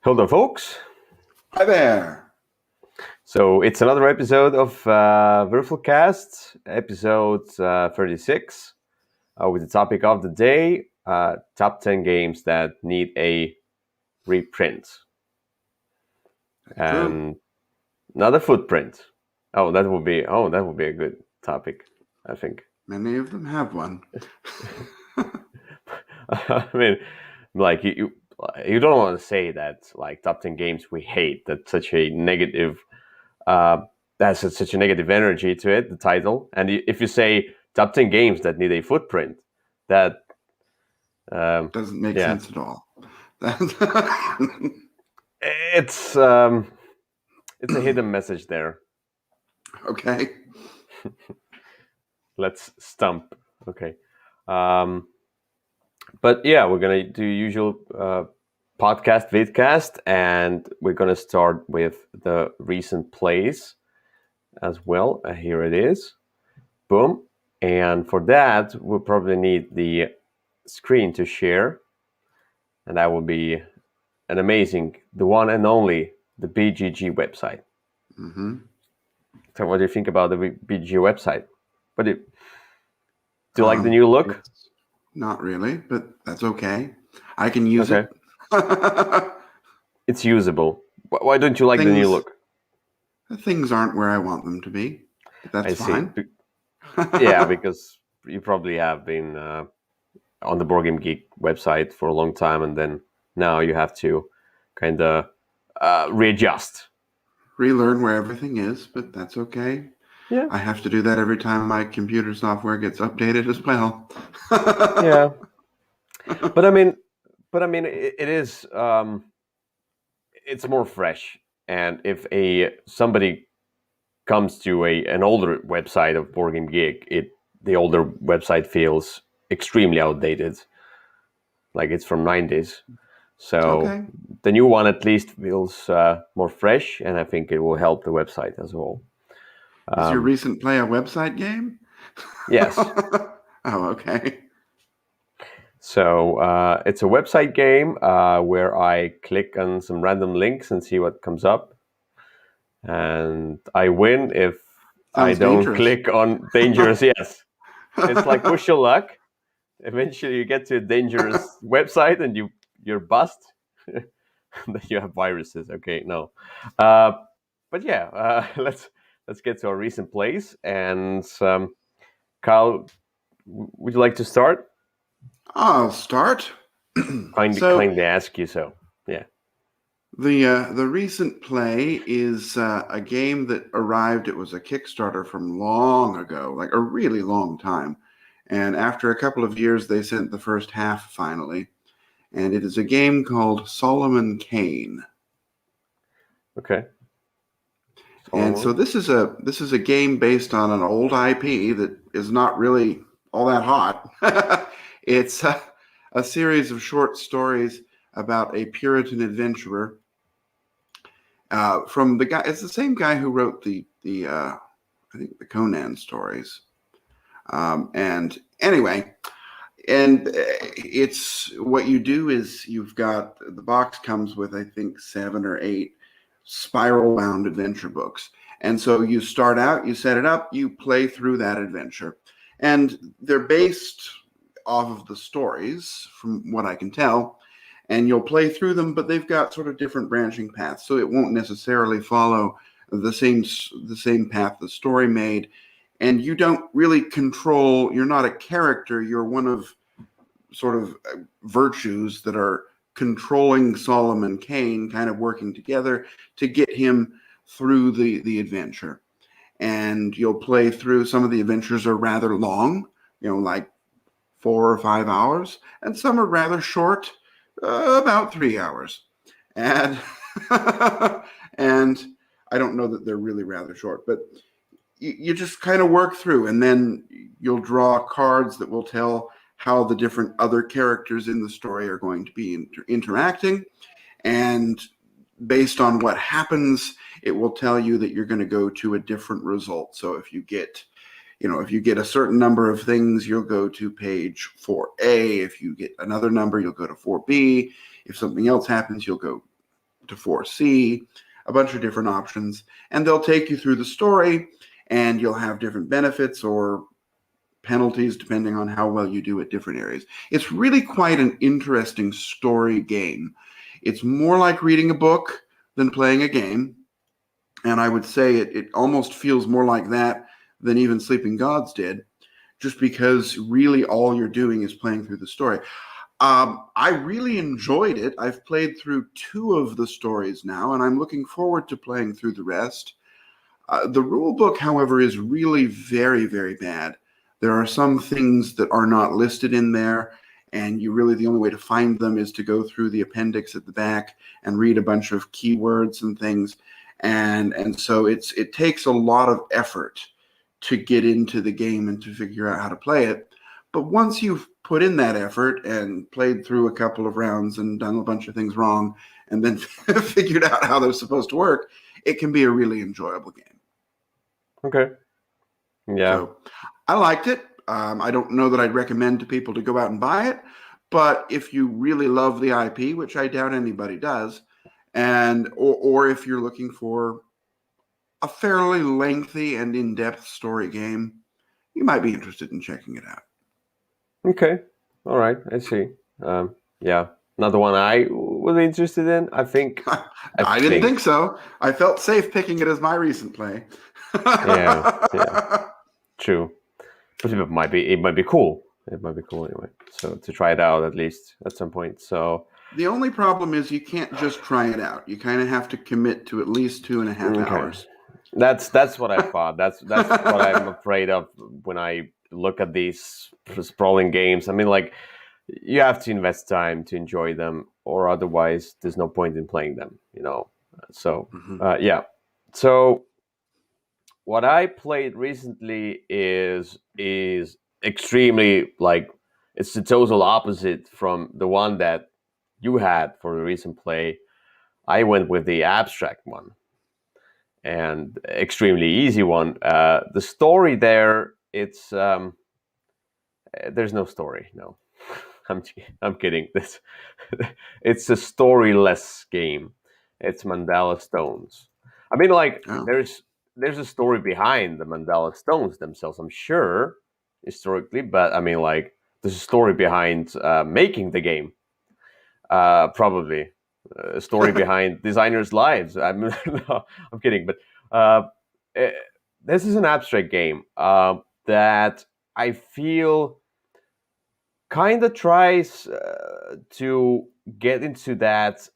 Hello, folks. Hi there. So it's another episode of Würfel Cast, episode 36, with the topic of the day: top 10 games that need a reprint, That's true. and not a footprint. That would be a good topic, I think. Many of them have one. I mean, like you don't want to say that like top 10 games we hate. That's such a negative. That's such a negative energy to it, the title. And if you say top 10 games that need a footprint, that Doesn't make yeah, sense at all. it's a hidden message there. Okay. Let's stump. Okay. But yeah, we're gonna do usual podcast vidcast, and we're gonna start with the recent plays as well. Here it is. Boom. And for that, we'll probably need the screen to share. And that will be an amazing, the one and only, the BGG website. Mm-hmm. So what do you think about the BGG website? Do you like the new look? Not really, but that's okay. I can use it. It's usable. Why don't you like the new look? Things aren't where I want them to be, but that's fine. Yeah, because you probably have been on the Board Game Geek website for a long time, and then now you have to kind of readjust. Relearn where everything is, but that's okay. Yeah. I have to do that every time my computer software gets updated as well. Yeah. But I mean, it is. It's more fresh, and if somebody comes to an older website of Board Game Geek, the older website feels extremely outdated, like it's from 90s. So the new one at least feels more fresh, and I think it will help the website as well. Is your recent play a website game? Yes. Oh, okay. So it's a website game where I click on some random links and see what comes up. And I win if I don't click on dangerous. Yes. It's like push your luck. Eventually you get to a dangerous website and you're bust. Then you have viruses. Okay, no. But yeah, let's get to our recent plays. And Kyle, would you like to start? I'll start. Kindly ask you so. Yeah. The recent play is a game that arrived. It was a Kickstarter from long ago, like a really long time. And after a couple of years, they sent the first half finally. And it is a game called Solomon Kane. Okay. And so this is a game based on an old IP that is not really all that hot. It's a series of short stories about a Puritan adventurer. From the guy, it's the same guy who wrote the I think the Conan stories. And anyway, it's what you do is you've got the box comes with I think 7 or 8 spiral bound adventure books. And so you start out, you set it up, you play through that adventure. And they're based off of the stories, from what I can tell. And you'll play through them, but they've got sort of different branching paths. So it won't necessarily follow the same path the story made. And you don't really control, you're not a character, you're one of sort of virtues that are controlling Solomon Kane, kind of working together to get him through the adventure. And you'll play through, some of the adventures are rather long, like 4 or 5 hours, and some are rather short, about 3 hours. And and I don't know that they're really rather short, but you just kind of work through, and then you'll draw cards that will tell how the different other characters in the story are going to be interacting. And based on what happens, it will tell you that you're going to go to a different result. So if you get a certain number of things, you'll go to page 4A. If you get another number, you'll go to 4B. If something else happens, you'll go to 4C, a bunch of different options, and they'll take you through the story, and you'll have different benefits or penalties depending on how well you do at different areas. It's really quite an interesting story game. It's more like reading a book than playing a game, and I would say it almost feels more like that than even Sleeping Gods did, just because really all you're doing is playing through the story. I really enjoyed it. I've played through 2 of the stories now, and I'm looking forward to playing through the rest. The rule book, however, is really very, very bad. There are some things that are not listed in there, and the only way to find them is to go through the appendix at the back and read a bunch of keywords and things. And so it takes a lot of effort to get into the game and to figure out how to play it. But once you've put in that effort and played through a couple of rounds and done a bunch of things wrong and then figured out how they're supposed to work, it can be a really enjoyable game. Okay. Yeah. So I liked it. I don't know that I'd recommend to people to go out and buy it, but if you really love the IP, which I doubt anybody does, or if you're looking for a fairly lengthy and in-depth story game, you might be interested in checking it out. Okay. All right. I see. Yeah. Another one I was interested in. I think. I didn't think so. I felt safe picking it as my recent play. Yeah. True. But it might be cool. It might be cool anyway. So to try it out at least at some point. So the only problem is you can't just try it out. You kind of have to commit to at least 2.5 hours. That's what I thought. That's what I'm afraid of when I look at these sprawling games. I mean, like, you have to invest time to enjoy them, or otherwise there's no point in playing them, So yeah. So what I played recently is extremely, like, it's the total opposite from the one that you had for the recent play. I went with the abstract one, and extremely easy one. The story there, it's there's no story. No, I'm kidding. It's a storyless game. It's Mandala Stones. I mean, like, there's a story behind the Mandala Stones themselves, I'm sure, historically, but I mean, like, there's a story behind making the game, probably. A story behind designers' lives. No, I'm kidding, but this is an abstract game that I feel kind of tries to get into that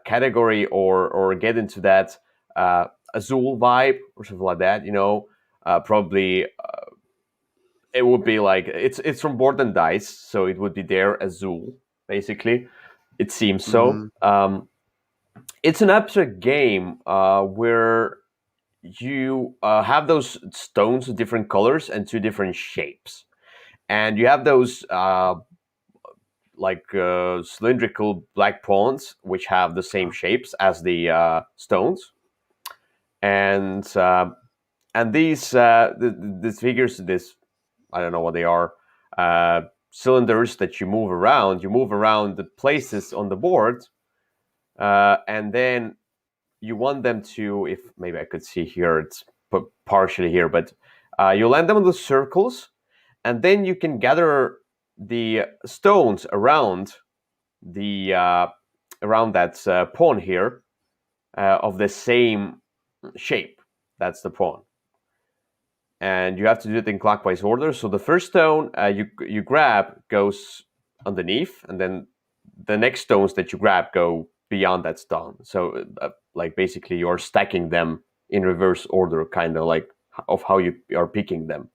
category, or get into that Azul vibe or something like that. Probably it would be like, it's from Board and Dice, so it would be their Azul, basically. It seems so. It's an abstract game where you have those stones of different colors and 2 different shapes, and you have those cylindrical black pawns, which have the same shapes as the stones, and these figures, I don't know what they are, cylinders that you move around. You move around the places on the board, and then you want them to, if maybe I could see here, it's partially here, but you land them on the circles, and then you can gather the stones around that pawn here, of the same shape. That's the pawn, and you have to do it in clockwise order. So the first stone you grab goes underneath, and then the next stones that you grab go beyond that stone. So like, basically you're stacking them in reverse order, kind of like of how you are picking them.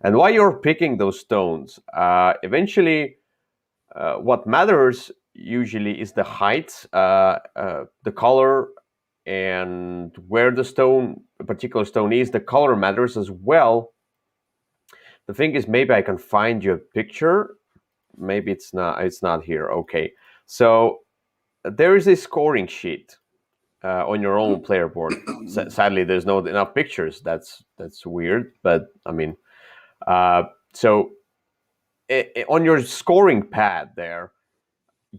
And while you're picking those stones, eventually what matters usually is the height, the color, and where a particular stone is. The color matters as well. The thing is, maybe I can find you a picture. Maybe it's not here. Okay. So there is a scoring sheet on your own player board. Sadly, there's not enough pictures. That's weird, but I mean, so on your scoring pad there,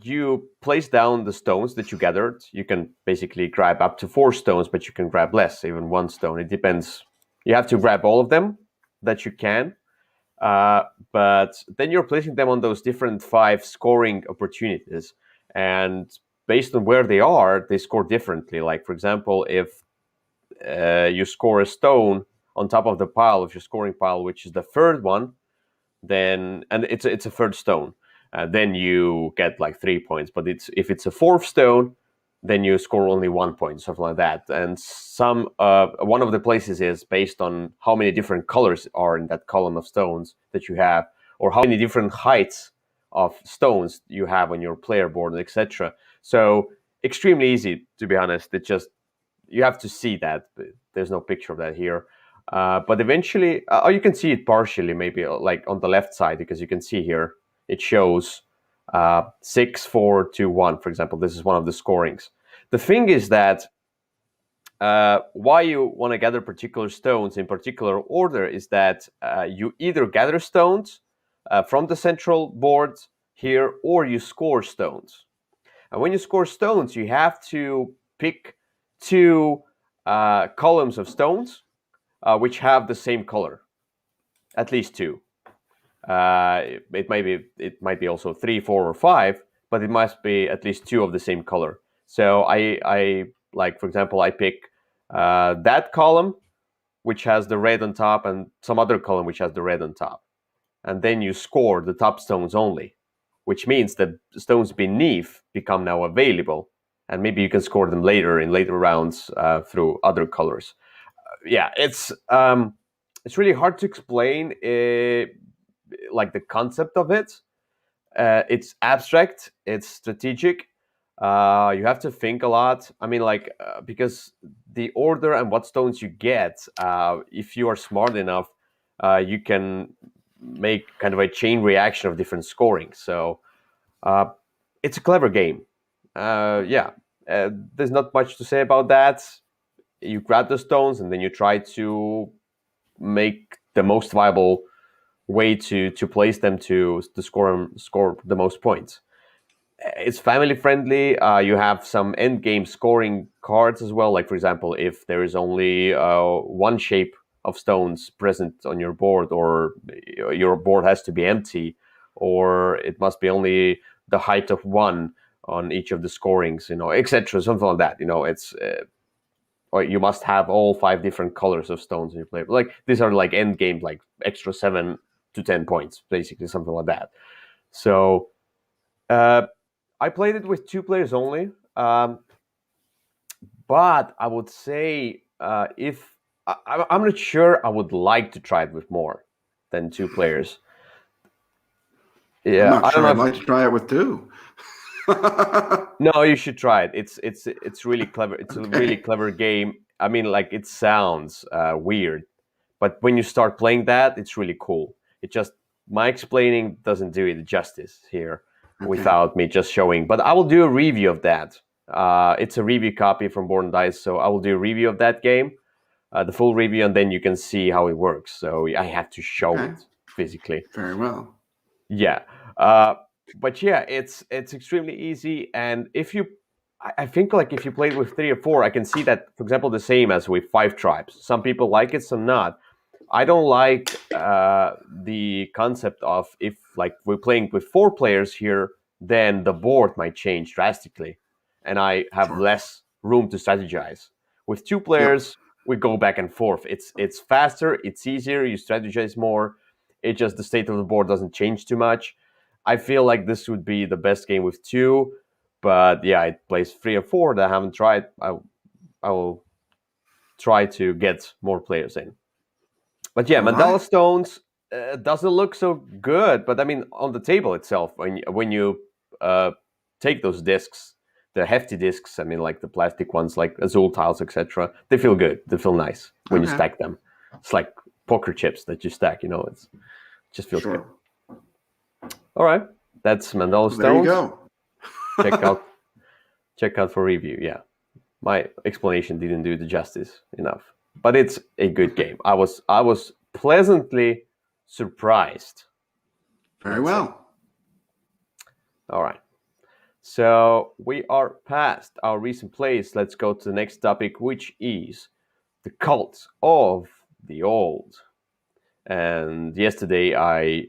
you place down the stones that you gathered. You can basically grab up to 4 stones, but you can grab less, even 1 stone. It depends. You have to grab all of them that you can. But then you're placing them on those different 5 scoring opportunities. And based on where they are, they score differently. Like, for example, if you score a stone on top of the pile of your scoring pile, which is the third one, then and it's a third stone, then you get like 3 points. But if it's a fourth stone, then you score only 1 point, something like that. And one of the places is based on how many different colors are in that column of stones that you have, or how many different heights of stones you have on your player board, etc. So extremely easy, to be honest. It just you have to see that. There's no picture of that here. But eventually, you can see it partially, maybe like on the left side, because you can see here it shows 6, 4, 2, 1. For example, this is one of the scorings. The thing is that why you want to gather particular stones in particular order is that you either gather stones from the central board here, or you score stones. And when you score stones, you have to pick 2 columns of stones which have the same color, at least 2. It might be also 3, 4, or 5, but it must be at least 2 of the same color. So I like, for example, I pick that column which has the red on top, and some other column which has the red on top, and then you score the top stones only, which means that the stones beneath become now available, and maybe you can score them later in later rounds through other colors. It's really hard to explain like the concept of it. It's abstract, it's strategic. You have to think a lot. I mean, like because the order and what stones you get, if you are smart enough, you can make kind of a chain reaction of different scoring. So it's a clever game. There's not much to say about that. You grab the stones and then you try to make the most viable way to place them to score the most points. It's family friendly. You have some end game scoring cards as well. Like, for example, if there is only one shape of stones present on your board, or your board has to be empty, or it must be only the height of 1 on each of the scorings, etc. Something like that. It's or you must have all 5 different colors of stones in your play. Like, these are like end game, like extra 7 to 10 points, basically, something like that. So I played it with 2 players only, but I would say if I'm not sure, I would like to try it with more than 2 players. Yeah, I'm not sure I'd like to try it with 2. No, you should try it. It's really clever. It's a really clever game. I mean, like, it sounds weird, but when you start playing that, it's really cool. It just, my explaining doesn't do it justice here without me just showing. But I will do a review of that. It's a review copy from Board and Dice, so I will do a review of that game, the full review, and then you can see how it works. So I have to show it physically. Very well. Yeah. But yeah, it's extremely easy. And I think, like, if you played with 3 or 4, I can see that, for example, the same as with 5 tribes. Some people like it, some not. I don't like the concept of, if like we're playing with 4 players here, then the board might change drastically, and I have less room to strategize. With 2 players, we go back and forth. It's faster, it's easier, you strategize more. It just, the state of the board doesn't change too much. I feel like this would be the best game with 2, but yeah, it plays 3 or 4 that I haven't tried. I will try to get more players in. But yeah, Mandala Stones doesn't look so good, but I mean, on the table itself, when you take those discs, the hefty discs, I mean, like the plastic ones, like Azul tiles, etc., they feel good. They feel nice when you stack them. It's like poker chips that you stack. It just feels good. All right, that's Mandala Stones. There you go. check out for review. Yeah, my explanation didn't do the justice enough, but it's a good game. I was pleasantly surprised. Very well. All right. So we are past our recent plays. Let's go to the next topic, which is the cult of the old. And yesterday I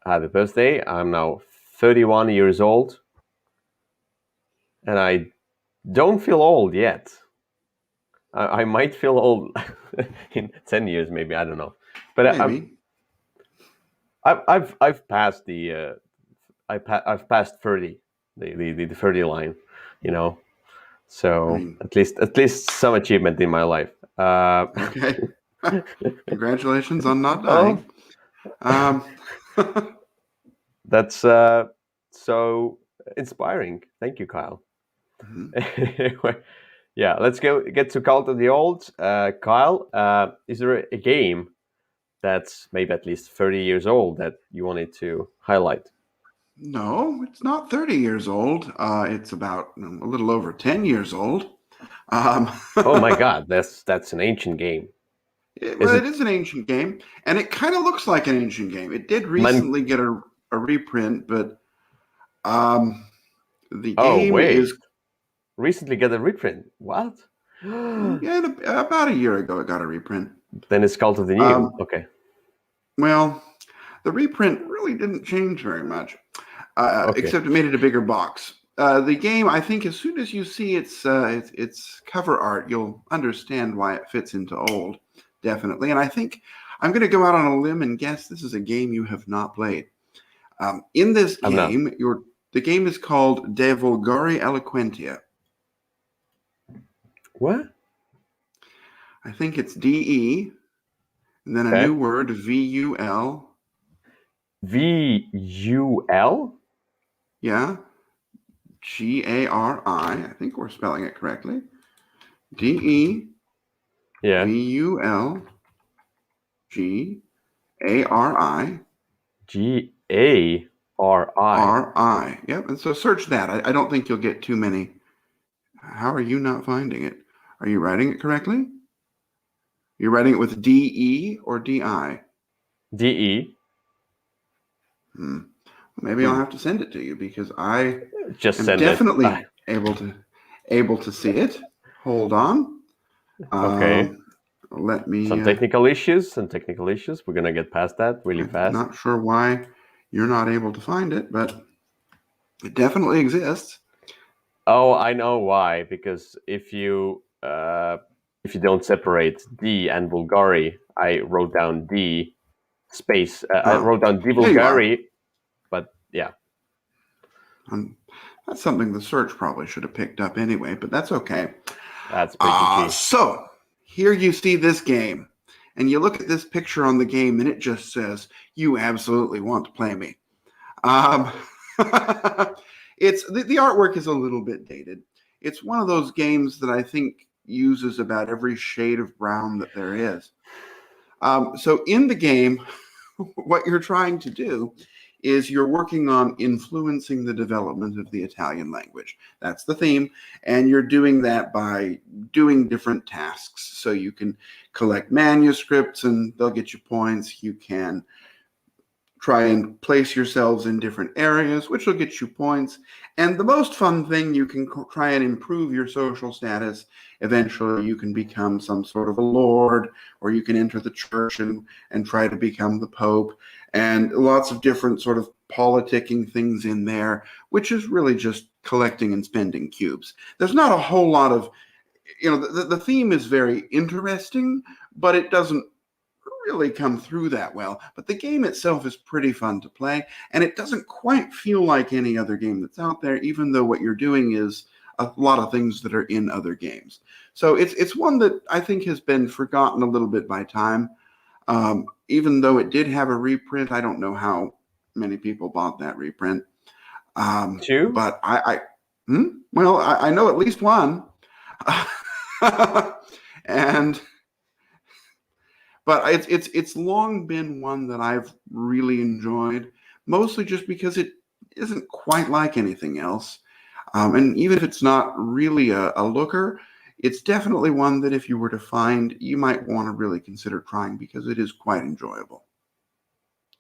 had a birthday. I'm now 31 years old. And I don't feel old yet. I might feel old in 10 years, maybe. I don't know. But Maybe. I've passed the I've passed 30, the 30 line, you know. So I mean, at least some achievement in my life. okay. Congratulations on not Oh, dying. Um, that's so inspiring. Thank you, Kyle. mhm. Anyway, yeah, let's get to Cult of the Old. Kyle, is there a game that's maybe at least 30 years old that you wanted to highlight? No, it's not 30 years old. It's about a little over 10 years old. Um, Oh my God, that's an ancient game. Is well, it it is an ancient game, and it kind of looks like an ancient game. It did Man? recently get a reprint, but um, the Oh game wait, is, recently got a reprint. What? yeah, about a year ago it got a reprint. Then it's Cult of the New. Um, Okay. well, the reprint really didn't change very much, Okay. except it made it a bigger box. The game, I think, as soon as you see its cover art, you'll understand why it fits into old, definitely. And I think I'm going to go out on a limb and guess this is a game you have not played. In this I'm not. game, the game is called De Vulgari Eloquentia. What? I think it's DE, and then a Okay. new word, VUL. VUL? Yeah, GARI. I think we're spelling it correctly. DE Yeah. VULGARI. GARI. RI. Yep. And so search that. I don't think you'll get too many. How are you not finding it? Are you writing it correctly? You're writing it with DE or DI? DE. Maybe I'll have to send it to you because I Just am send it. definitely able to see it. Hold on. Okay. Let me. Some technical issues. We're gonna get past that really I'm fast. not sure why you're not able to find it, but it definitely exists. Oh, I know why. Because if you don't separate D and Bulgari, I wrote down D space. I Oh, wrote down D there you are. Bulgari, but yeah, That's something the search probably should have picked up anyway, but that's okay. that's PGG. So here you see this game, and you look at this picture on the game, and it just says, "You absolutely want to play me." Um, it's the artwork is a little bit dated. It's one of those games that I think uses about every shade of brown that there is. So in the game, what you're trying to do is you're working on influencing the development of the Italian language. That's the theme. And you're doing that by doing different tasks. So you can collect manuscripts and they'll get you points. You can try and place yourselves in different areas, which will get you points. And the most fun thing, you can try and improve your social status. Eventually, you can become some sort of a lord, or you can enter the church and try to become the pope, and lots of different sort of politicking things in there, which is really just collecting and spending cubes. There's not a whole lot of, the theme is very interesting, but it doesn't really come through that well. But the game itself is pretty fun to play, and it doesn't quite feel like any other game that's out there, even though what you're doing is a lot of things that are in other games. So it's one that I think has been forgotten a little bit by time. Even though it did have a reprint, I don't know how many people bought that reprint. Two? But well, I know at least one. and But it's long been one that I've really enjoyed, mostly just because it isn't quite like anything else. And even if it's not really a looker, it's definitely one that if you were to find, you might want to really consider trying because it is quite enjoyable.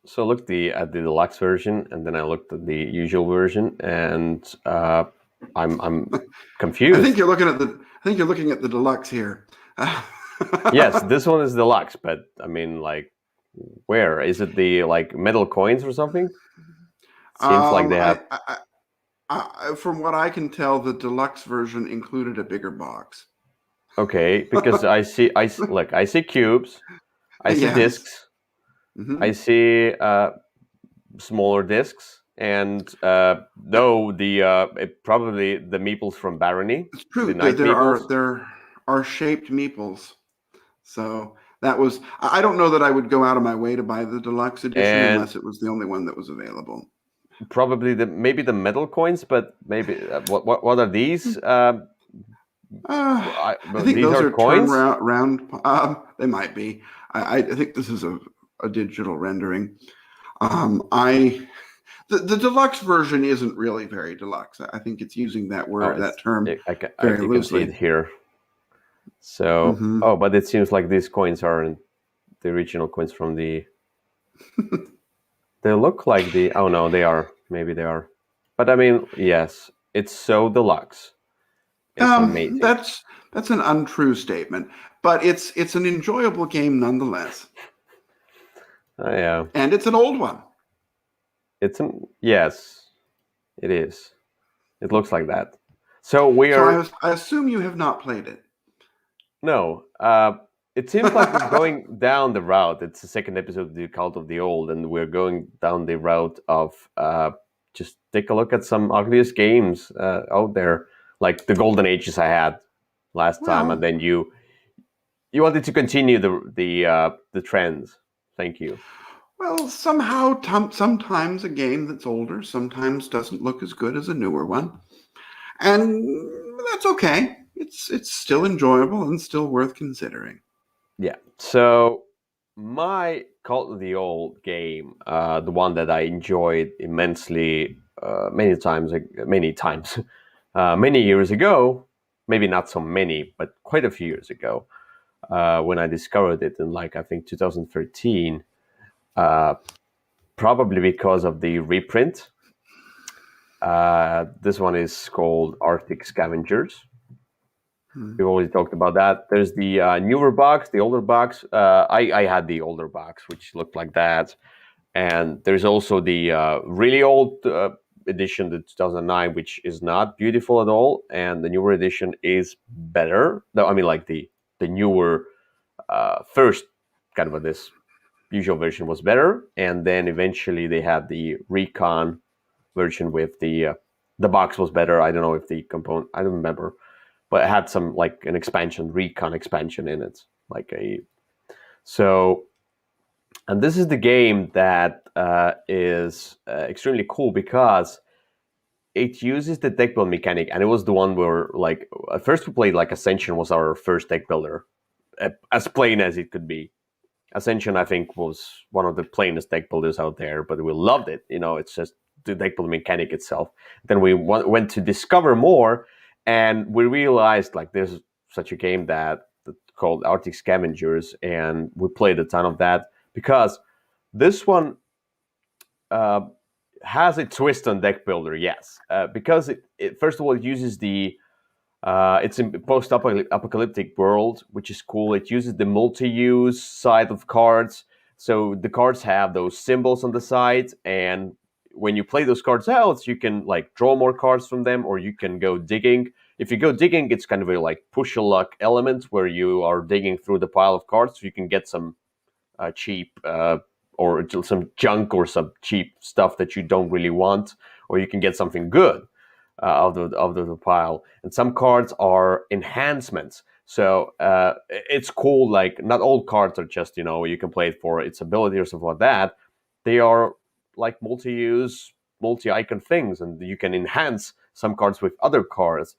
So I looked at the deluxe version, and then I looked at the usual version, and I'm I confused. think you're looking at the. I think you're looking at the deluxe here. Yes, this one is deluxe, but I mean, like, where is it? The like metal coins or something? Seems like they have. From what I can tell, the deluxe version included a bigger box. Okay, because look, I see cubes, I see Yes. discs, Hmm. I see smaller discs, and though probably the meeples from Barony, It's the true. night meeples, There are shaped meeples. So that was. I don't know that I would go out of my way to buy the deluxe edition and unless it was the only one that was available. probably the maybe the metal coins, but maybe what are these? I think These those are are turn coins, round. They might be. I think this is a digital rendering. I the deluxe version isn't really very deluxe. I think it's using that oh, word, that it's term, very you can see it loosely. here. So, Hmm. oh, but it seems like these coins aren't the original coins from the. They look like the. Oh no, they are. Maybe they are. But I mean, yes, it's so deluxe. It's amazing. That's an untrue statement, but it's an enjoyable game nonetheless, Yeah, and it's an old one. yes, it is. It looks like that. So we So are I assume you have not played it. no. It seems like we're going down the route. It's the second episode of the Cult of the Old, and we're going down the route of just take a look at some ugliest games out there, like the golden ages I had last time, and Well, then you wanted to continue the trends. Thank you. well, somehow, sometimes a game that's older sometimes doesn't look as good as a newer one, and that's okay. It's still enjoyable and still worth considering. Yeah. So my Cult of the Old game, the one that I enjoyed immensely many times, many years ago, maybe not so many, but quite a few years ago, when I discovered it in like I think 2013, uh, probably because of the reprint. This one is called Arctic Scavengers. Hmm. We've always talked about that. There's the newer box, the older box. I had the older box, which looked like that. And there's also the really old edition, the 2009, which is not beautiful at all. And the newer edition is better. No, I mean, like the newer first kind of this usual version was better. And then eventually they had the recon version with the box was better. I don't know if the component, I don't remember, but it had some like an expansion, recon expansion in it, like a so. And this is the game that is extremely cool because it uses the deck build mechanic, and it was the one where like at first we played like Ascension was our first deck builder, as plain as it could be. Ascension, I think, was one of the plainest deck builders out there, but we loved it. You know, it's just the deck building mechanic itself. Then we went to discover more, and we realized like there's such a game that called Arctic Scavengers, and we played a ton of that because this one uh, has a twist on deck builder. Yes, because it first of all it uses the it's in post-apocalyptic world, which is cool. It uses the multi-use side of cards, so the cards have those symbols on the side, and when you play those cards out, you can like draw more cards from them, or you can go digging. If you go digging, it's kind of a like push a luck element where you are digging through the pile of cards, so you can get some cheap or some junk or some cheap stuff that you don't really want, or you can get something good of the pile. And some cards are enhancements. So it's cool. Like not all cards are just you can play it for its ability or something like that. They are like multi-use, multi-icon things, and you can enhance some cards with other cards.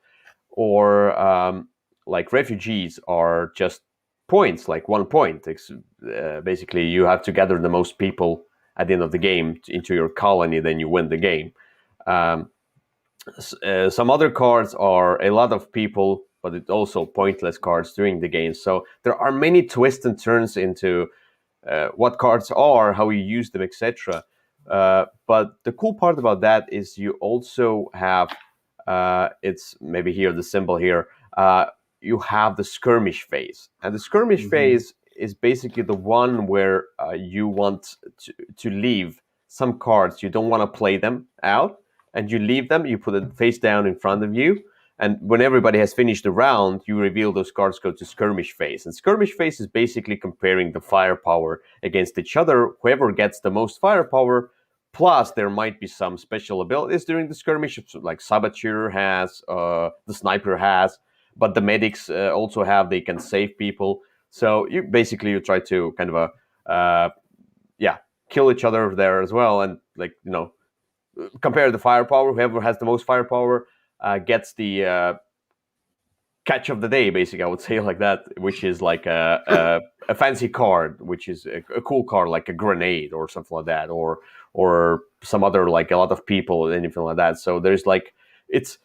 Or like refugees are just points, like 1 point. Basically, you have to gather the most people at the end of the game into your colony, then you win the game. Um, some other cards are a lot of people, but it's also pointless cards during the game. So there are many twists and turns into what cards are, how you use them, etc. But the cool part about that is you also have, it's maybe here, the symbol here, you have the skirmish phase. And the skirmish phase is basically the one where you want to leave some cards. You don't want to play them out, and you leave them, you put it face down in front of you. And when everybody has finished the round, you reveal those cards go to skirmish phase. And skirmish phase is basically comparing the firepower against each other. Whoever gets the most firepower, plus there might be some special abilities during the skirmish, like Saboteur has, the Sniper has, but the medics also have, they can save people. So you try to kind of kill each other there as well, and compare the firepower. Whoever has the most firepower gets the catch of the day, basically, I would say, like that, which is like a fancy card, which is a cool card, like a grenade or something like that, or some other, like a lot of people, anything like that. So there's like, it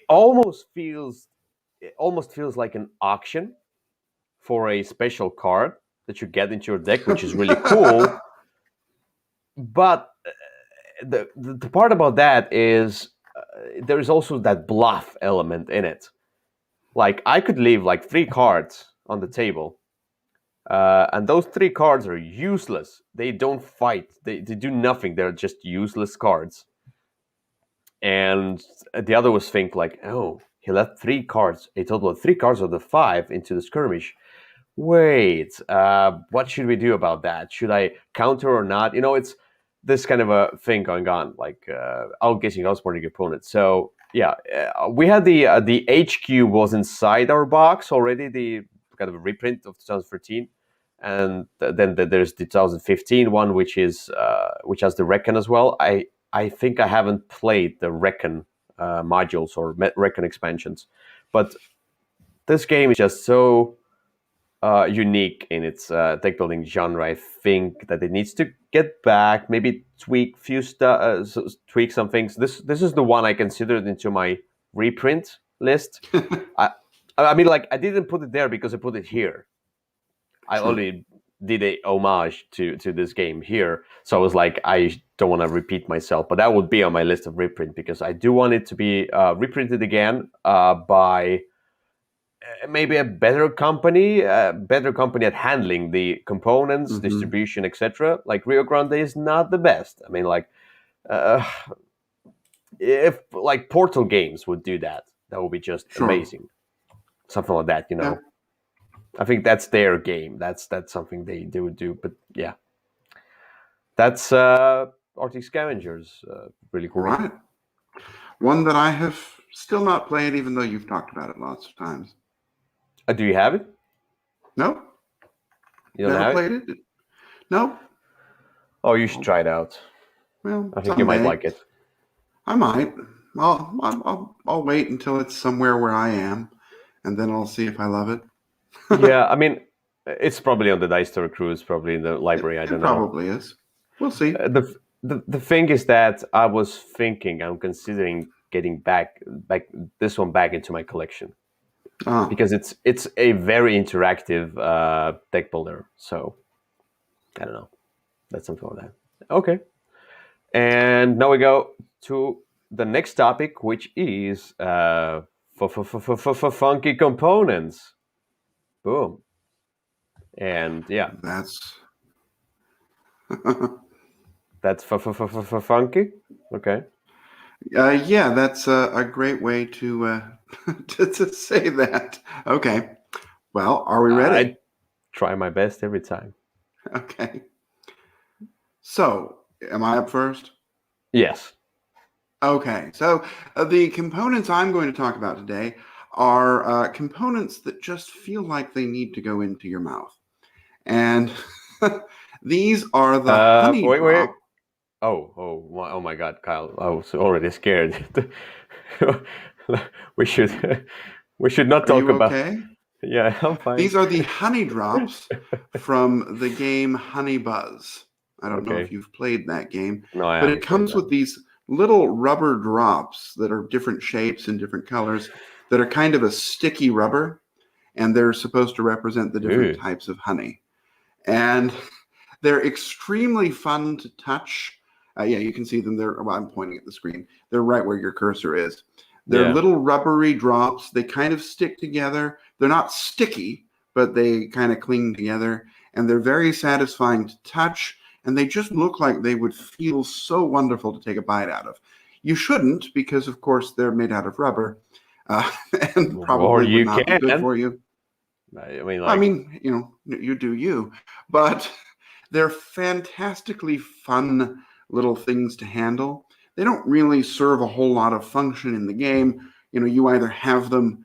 almost feels like an auction for a special card that you get into your deck, which is really cool. But the part about that is there is also that bluff element in it. Like, I could leave like 3 cards on the table, and those 3 cards are useless. They don't fight. They do nothing. They're just useless cards. And the other was think like, oh, he left 3 cards, a total of 3 cards of the 5 into the skirmish. Wait, what should we do about that? Should I counter or not? It's this kind of a thing going on, like outguessing, outsmarting your opponent. So yeah, we had the HQ was inside our box already, the kind of a reprint of 2013, and then there's the 2015 one, which has the Reckon as well. I think I haven't played the Reckon modules or Reckon expansions, but this game is just so unique in its deck building genre. I think that it needs to get back, maybe tweak tweak some things. This is the one I considered into my reprint list. I mean, like, I didn't put it there because I put it here. I only did a homage to this game here, so I was like, I don't want to repeat myself, but that would be on my list of reprint, because I do want it to be reprinted again by maybe a better company at handling the components, distribution, etc. Like Rio Grande is not the best. I mean, like, if like Portal Games would do that, that would be just amazing. Something like that, Yeah. I think that's their game. That's something they would do. But yeah, that's Arctic Scavengers. Really cool. Right. One that I have still not played, even though you've talked about it lots of times. Do you have it? No. You don't Never have played it? No. Oh, you should try it out. Well, I think you might like it. I might. I'll wait until it's somewhere where I am, and then I'll see if I love it. Yeah, I mean, it's probably on the Dice Store Cruise, probably in the library. I don't know. It probably is. We'll see. The thing is that I'm considering getting back this one back into my collection. Because it's a very interactive deck builder. So I don't know. That's something like that. Okay. And now we go to the next topic, which is funky components. Boom. And yeah, that's funky. Okay. Yeah, that's a great way to to say that. Okay. Well, are we ready? I try my best every time. Okay. So, am I up first? Yes. Okay. So, the components I'm going to talk about today are components that just feel like they need to go into your mouth. And these are the honey drop. Wait. Oh my God, Kyle! I was already scared. we should not talk about. Okay? Yeah, I'm fine. These are the honey drops from the game Honey Buzz. I don't know if you've played that game, but it comes with these little rubber drops that are different shapes and different colors that are kind of a sticky rubber, and they're supposed to represent the different types of honey. And they're extremely fun to touch. Yeah, you can see them there. Well, I'm pointing at the screen. They're right where your cursor is. They're little rubbery drops. They kind of stick together. They're not sticky, but they kind of cling together. And they're very satisfying to touch. And they just look like they would feel so wonderful to take a bite out of. You shouldn't, because, of course, they're made out of rubber and probably would not be good for you. I mean, you do you. But they're fantastically fun little things to handle. They don't really serve a whole lot of function in the game. You either have them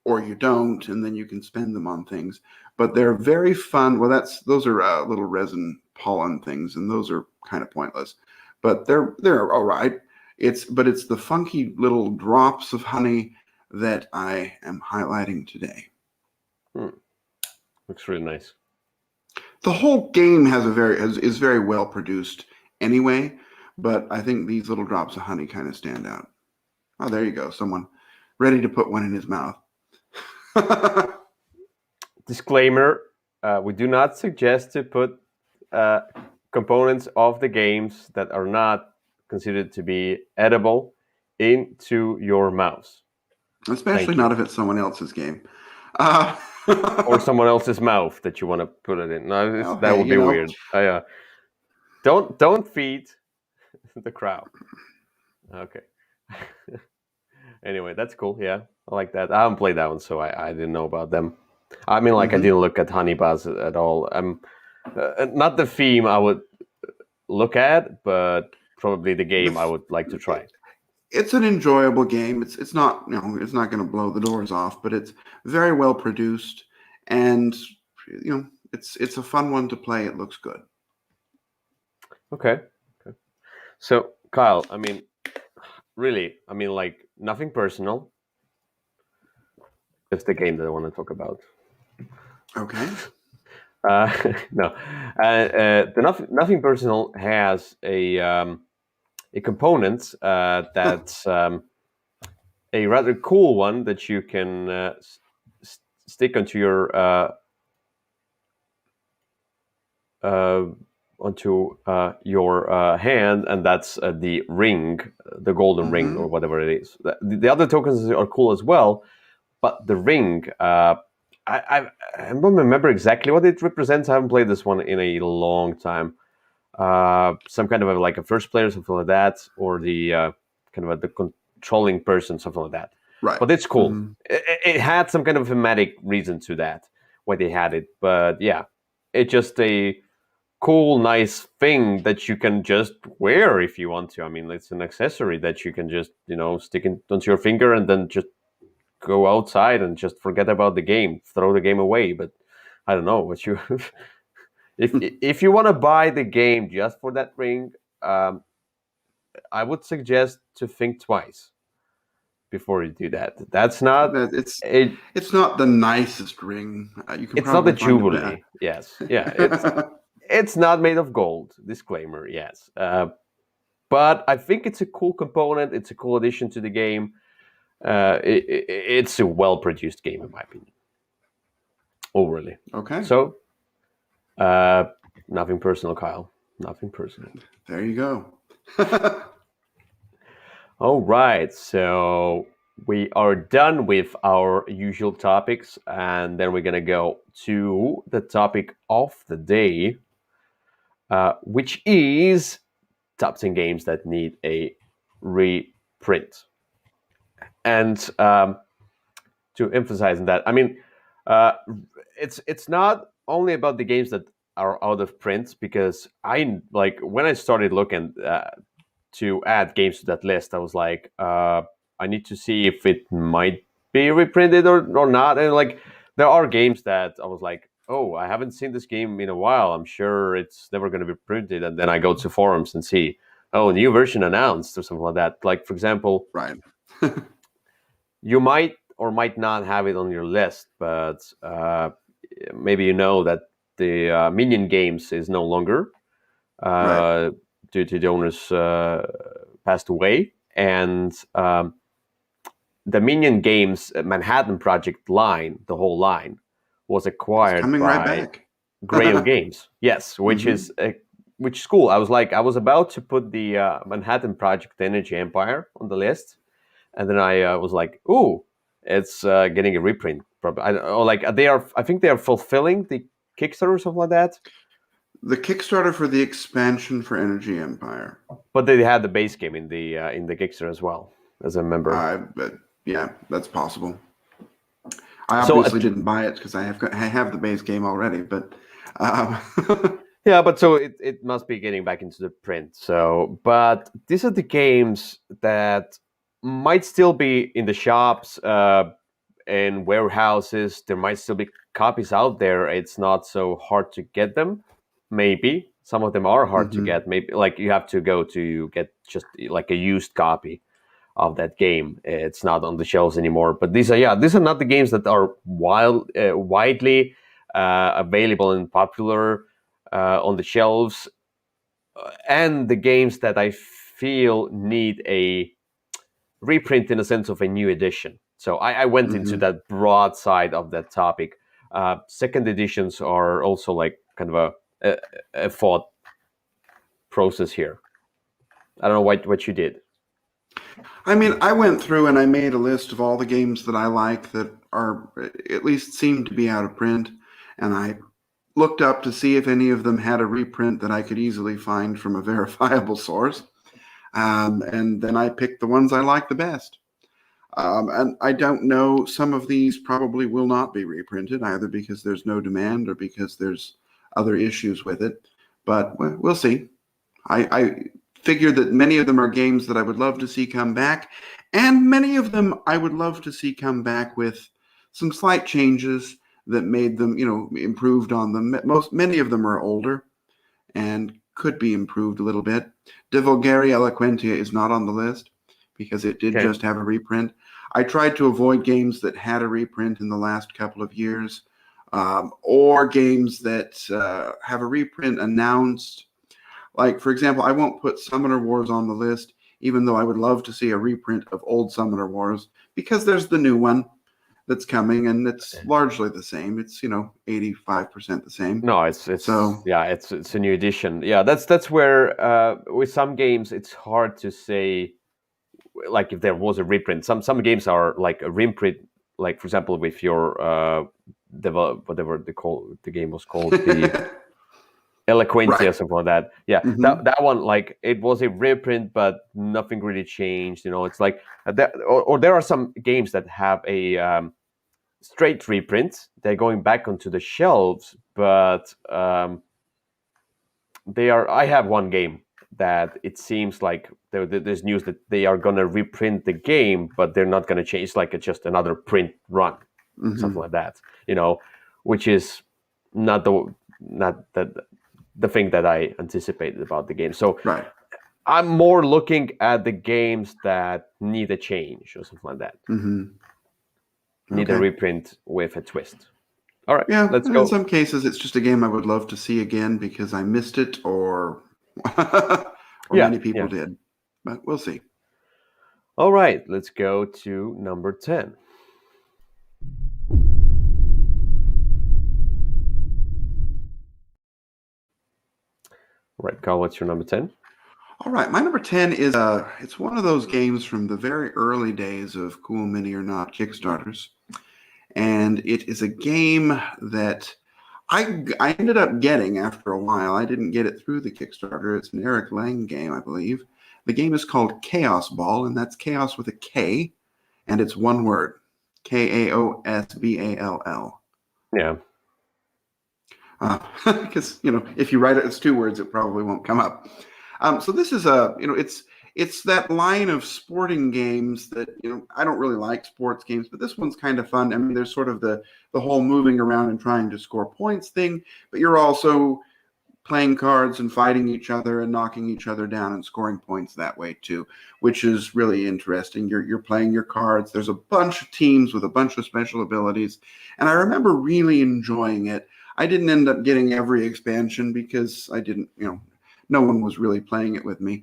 or you don't, and then you can spend them on things. But they're very fun. Well, those are little resin pollen things, and those are kind of pointless. But they're all right. It's the funky little drops of honey that I am highlighting today. Looks really nice. The whole game is very well produced anyway, but I think these little drops of honey kind of stand out. Oh, there you go. Someone ready to put one in his mouth. Disclaimer, we do not suggest to put components of the games that are not considered to be edible into your mouth. Especially not if it's someone else's game. Or someone else's mouth that you want to put it in. No, that would be weird. Don't feed the crowd. Okay. Anyway, that's cool. Yeah, I like that. I haven't played that one, so I didn't know about them. I mean, I didn't look at honey bars at all. Not the theme I would look at, but probably the game I would like to try. It's an enjoyable game. It's not it's not going to blow the doors off, but it's very well produced, and it's a fun one to play. It looks good. Okay. So Kyle, I mean, really, nothing personal. It's the game that I want to talk about. Okay. No, the nothing personal has a component that's a rather cool one that you can stick onto your hand, and that's the ring, the golden ring or whatever it is. The other tokens are cool as well, but the ring, I don't remember exactly what it represents. I haven't played this one in a long time. Some kind of a first player, something like that, or the kind of the controlling person, something like that. Right. But it's cool. It had some kind of thematic reason to that, why they had it. But yeah, it's just a cool, nice thing that you can just wear if you want to. I mean, it's an accessory that you can just, stick onto your finger and then just go outside and just forget about the game, throw the game away. But I don't know what you... If you want to buy the game just for that ring, I would suggest to think twice before you do that. That's not... It's not the nicest ring. It's not the Jubilee. Yes. Yeah. It's not made of gold. Disclaimer, yes. But I think it's a cool component. It's a cool addition to the game. It's a well-produced game, in my opinion. Overly. Okay. So, nothing personal, Kyle. Nothing personal. There you go. All right. So we are done with our usual topics, and then we're going to go to the topic of the day, which is top 10 games that need a reprint. And to emphasize on that, I mean, it's not only about the games that are out of print, because when I started looking to add games to that list, I was like, I need to see if it might be reprinted or not. And there are games that I was like, oh, I haven't seen this game in a while. I'm sure it's never going to be printed. And then I go to forums and see, oh, new version announced or something like that. Like, for example, right. You might or might not have it on your list, but maybe you know that the Minion Games is no longer due to the owners passed away. And the Minion Games Manhattan Project line, the whole line, was acquired right back. Grail Games. Yes, which is cool. I was about to put the Manhattan Project Energy Empire on the list, and then I was like, "Ooh, it's getting a reprint." Probably, I think they are fulfilling the Kickstarter or something like that. The Kickstarter for the expansion for Energy Empire. But they had the base game in the Kickstarter as well, as I remember. But yeah, that's possible. I So obviously didn't buy it because I have the base game already, but yeah, but so it must be getting back into the print. So, but these are the games that might still be in the shops, in warehouses. There might still be copies out there. It's not so hard to get them. Maybe some of them are hard to get. Maybe like you have to go to get just like a used copy of that game. It's not on the shelves anymore. But these are not the games that are widely available and popular on the shelves, and the games that I feel need a reprint in a sense of a new edition. So I went into that broad side of that topic. Second editions are also like kind of a thought process here. I don't know what you did. I mean, I went through and I made a list of all the games that I like that are at least seem to be out of print, and I looked up to see if any of them had a reprint that I could easily find from a verifiable source. And then I picked the ones I like the best. And I don't know, some of these probably will not be reprinted either because there's no demand or because there's other issues with it. But we'll see. I figure that many of them are games that I would love to see come back, and many of them I would love to see come back with some slight changes that made them, improved on them. Many of them are older and could be improved a little bit. De Vulgari Eloquentia is not on the list because it did just have a reprint. I tried to avoid games that had a reprint in the last couple of years, or games that have a reprint announced. Like, for example, I won't put Summoner Wars on the list, even though I would love to see a reprint of old Summoner Wars, because there's the new one that's coming, and it's largely the same. It's 85% the same. No, it's a new edition. Yeah, that's where with some games it's hard to say, like if there was a reprint. Some games are like a reprint, like for example with your whatever the game was called, the Eloquentia, Right. something like that. Yeah, that one, like it was a reprint, but nothing really changed. It's like or there are some games that have a straight reprint. They're going back onto the shelves, but they are. I have one game that it seems like there's news that they are going to reprint the game, but they're not going to change. It's like just another print run, something like that. Which is not the thing that I anticipated about the game. So Right. I'm more looking at the games that need a change or something like that. Need a reprint with a twist. All right, Yeah, let's and go. in some cases, it's just a game I would love to see again because I missed it, or many people did. But we'll see. All right, let's go to number 10. All right, Carl, what's your number 10? All right, my number 10 is it's one of those games from the very early days of Cool Mini or Not Kickstarters. And it is a game that I ended up getting after a while. I didn't get it through the Kickstarter. It's an Eric Lang game, I believe. The game is called Chaos Ball, and that's chaos with a K, and it's one word, Kaosball. Yeah. Because, if you write it as two words, it probably won't come up. So this is it's that line of sporting games that, I don't really like sports games, but this one's kind of fun. I mean, there's sort of the whole moving around and trying to score points thing, but you're also playing cards and fighting each other and knocking each other down and scoring points that way too, which is really interesting. You're playing your cards. There's a bunch of teams with a bunch of special abilities, and I remember really enjoying it. I didn't end up getting every expansion because I didn't, no one was really playing it with me,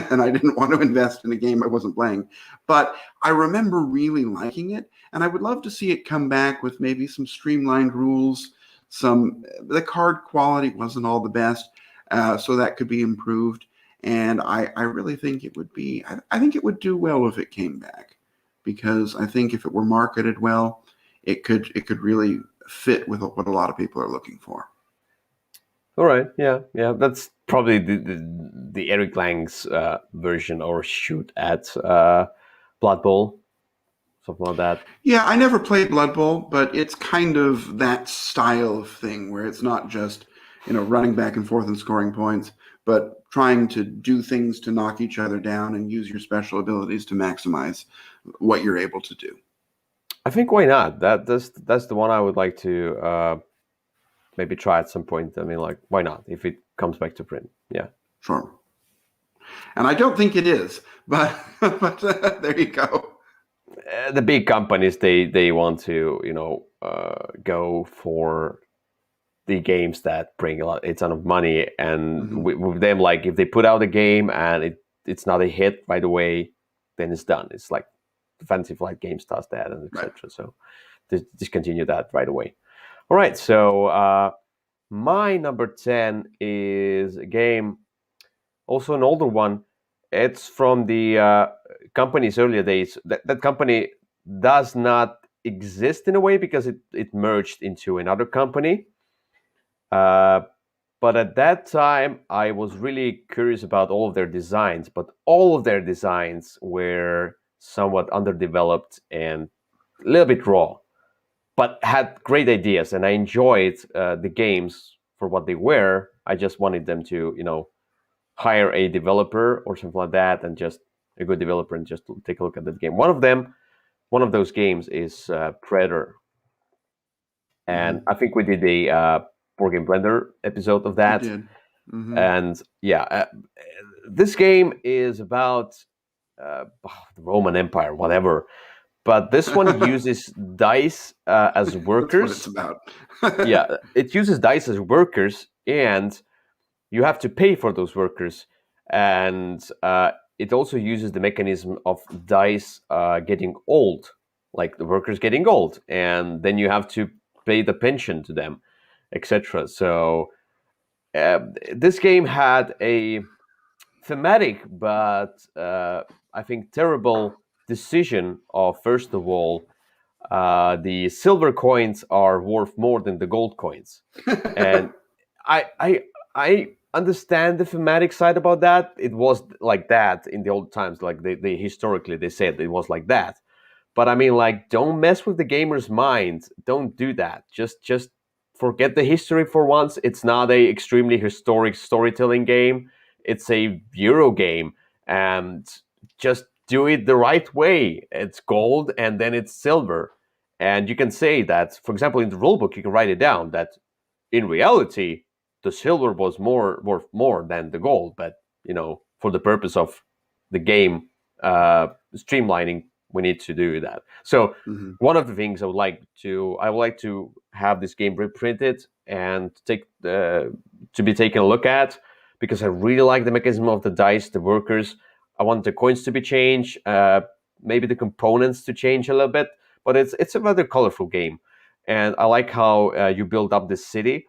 and I didn't want to invest in a game I wasn't playing. But I remember really liking it, and I would love to see it come back with maybe some streamlined rules, The card quality wasn't all the best, so that could be improved. And I really think it would be. I think it would do well if it came back, because I think if it were marketed well, it could really fit with what a lot of people are looking for. All right, yeah. That's probably the Eric Lang's version, or shoot at Blood Bowl, something like that. Yeah, I never played Blood Bowl, but it's kind of that style of thing where it's not just, running back and forth and scoring points, but trying to do things to knock each other down and use your special abilities to maximize what you're able to do. I think why not? That's the one I would like to maybe try at some point. I mean, like, why not? If it comes back to print, yeah. Sure. And I don't think it is, but there you go. The big companies, they want to go for the games that bring a ton of money, and with them, like, if they put out a game and it's not a hit right away, then it's done. It's like Fantasy Flight Games does that, and etc. Right. So discontinue that right away. All right, so my number 10 is a game, also an older one. It's from the company's earlier days. That company does not exist in a way because it merged into another company. But at that time, I was really curious about all of their designs, but all of their designs were somewhat underdeveloped and a little bit raw, but had great ideas, and I enjoyed the games for what they were. I just wanted them to, hire a developer or something like that, and just a good developer, and just take a look at that game. One of those games is Predator, and I think we did a Board Game Blender episode of that. We did. And yeah, this game is about the Roman Empire, whatever. But this one uses dice as workers. That's what it's about. Yeah, it uses dice as workers, and you have to pay for those workers. And it also uses the mechanism of dice getting old, like the workers getting old, and then you have to pay the pension to them, etc. So this game had a thematic, but I think terrible decision of, first of all, the silver coins are worth more than the gold coins, and I understand the thematic side about that. It was like that in the old times, like they historically they said it was like that. But I mean, like, don't mess with the gamer's mind. Don't do that. Just forget the history for once. It's not a extremely historic storytelling game. It's a Euro game, and just do it the right way. It's gold and then it's silver. And you can say that, for example, in the rulebook, you can write it down that in reality, the silver was worth more than the gold. But, for the purpose of the game streamlining, we need to do that. So one of the things I would like to have this game reprinted and to be taken a look at, because I really like the mechanism of the dice, the workers. I want the coins to be changed, maybe the components to change a little bit, but it's a rather colorful game, and I like how you build up this city.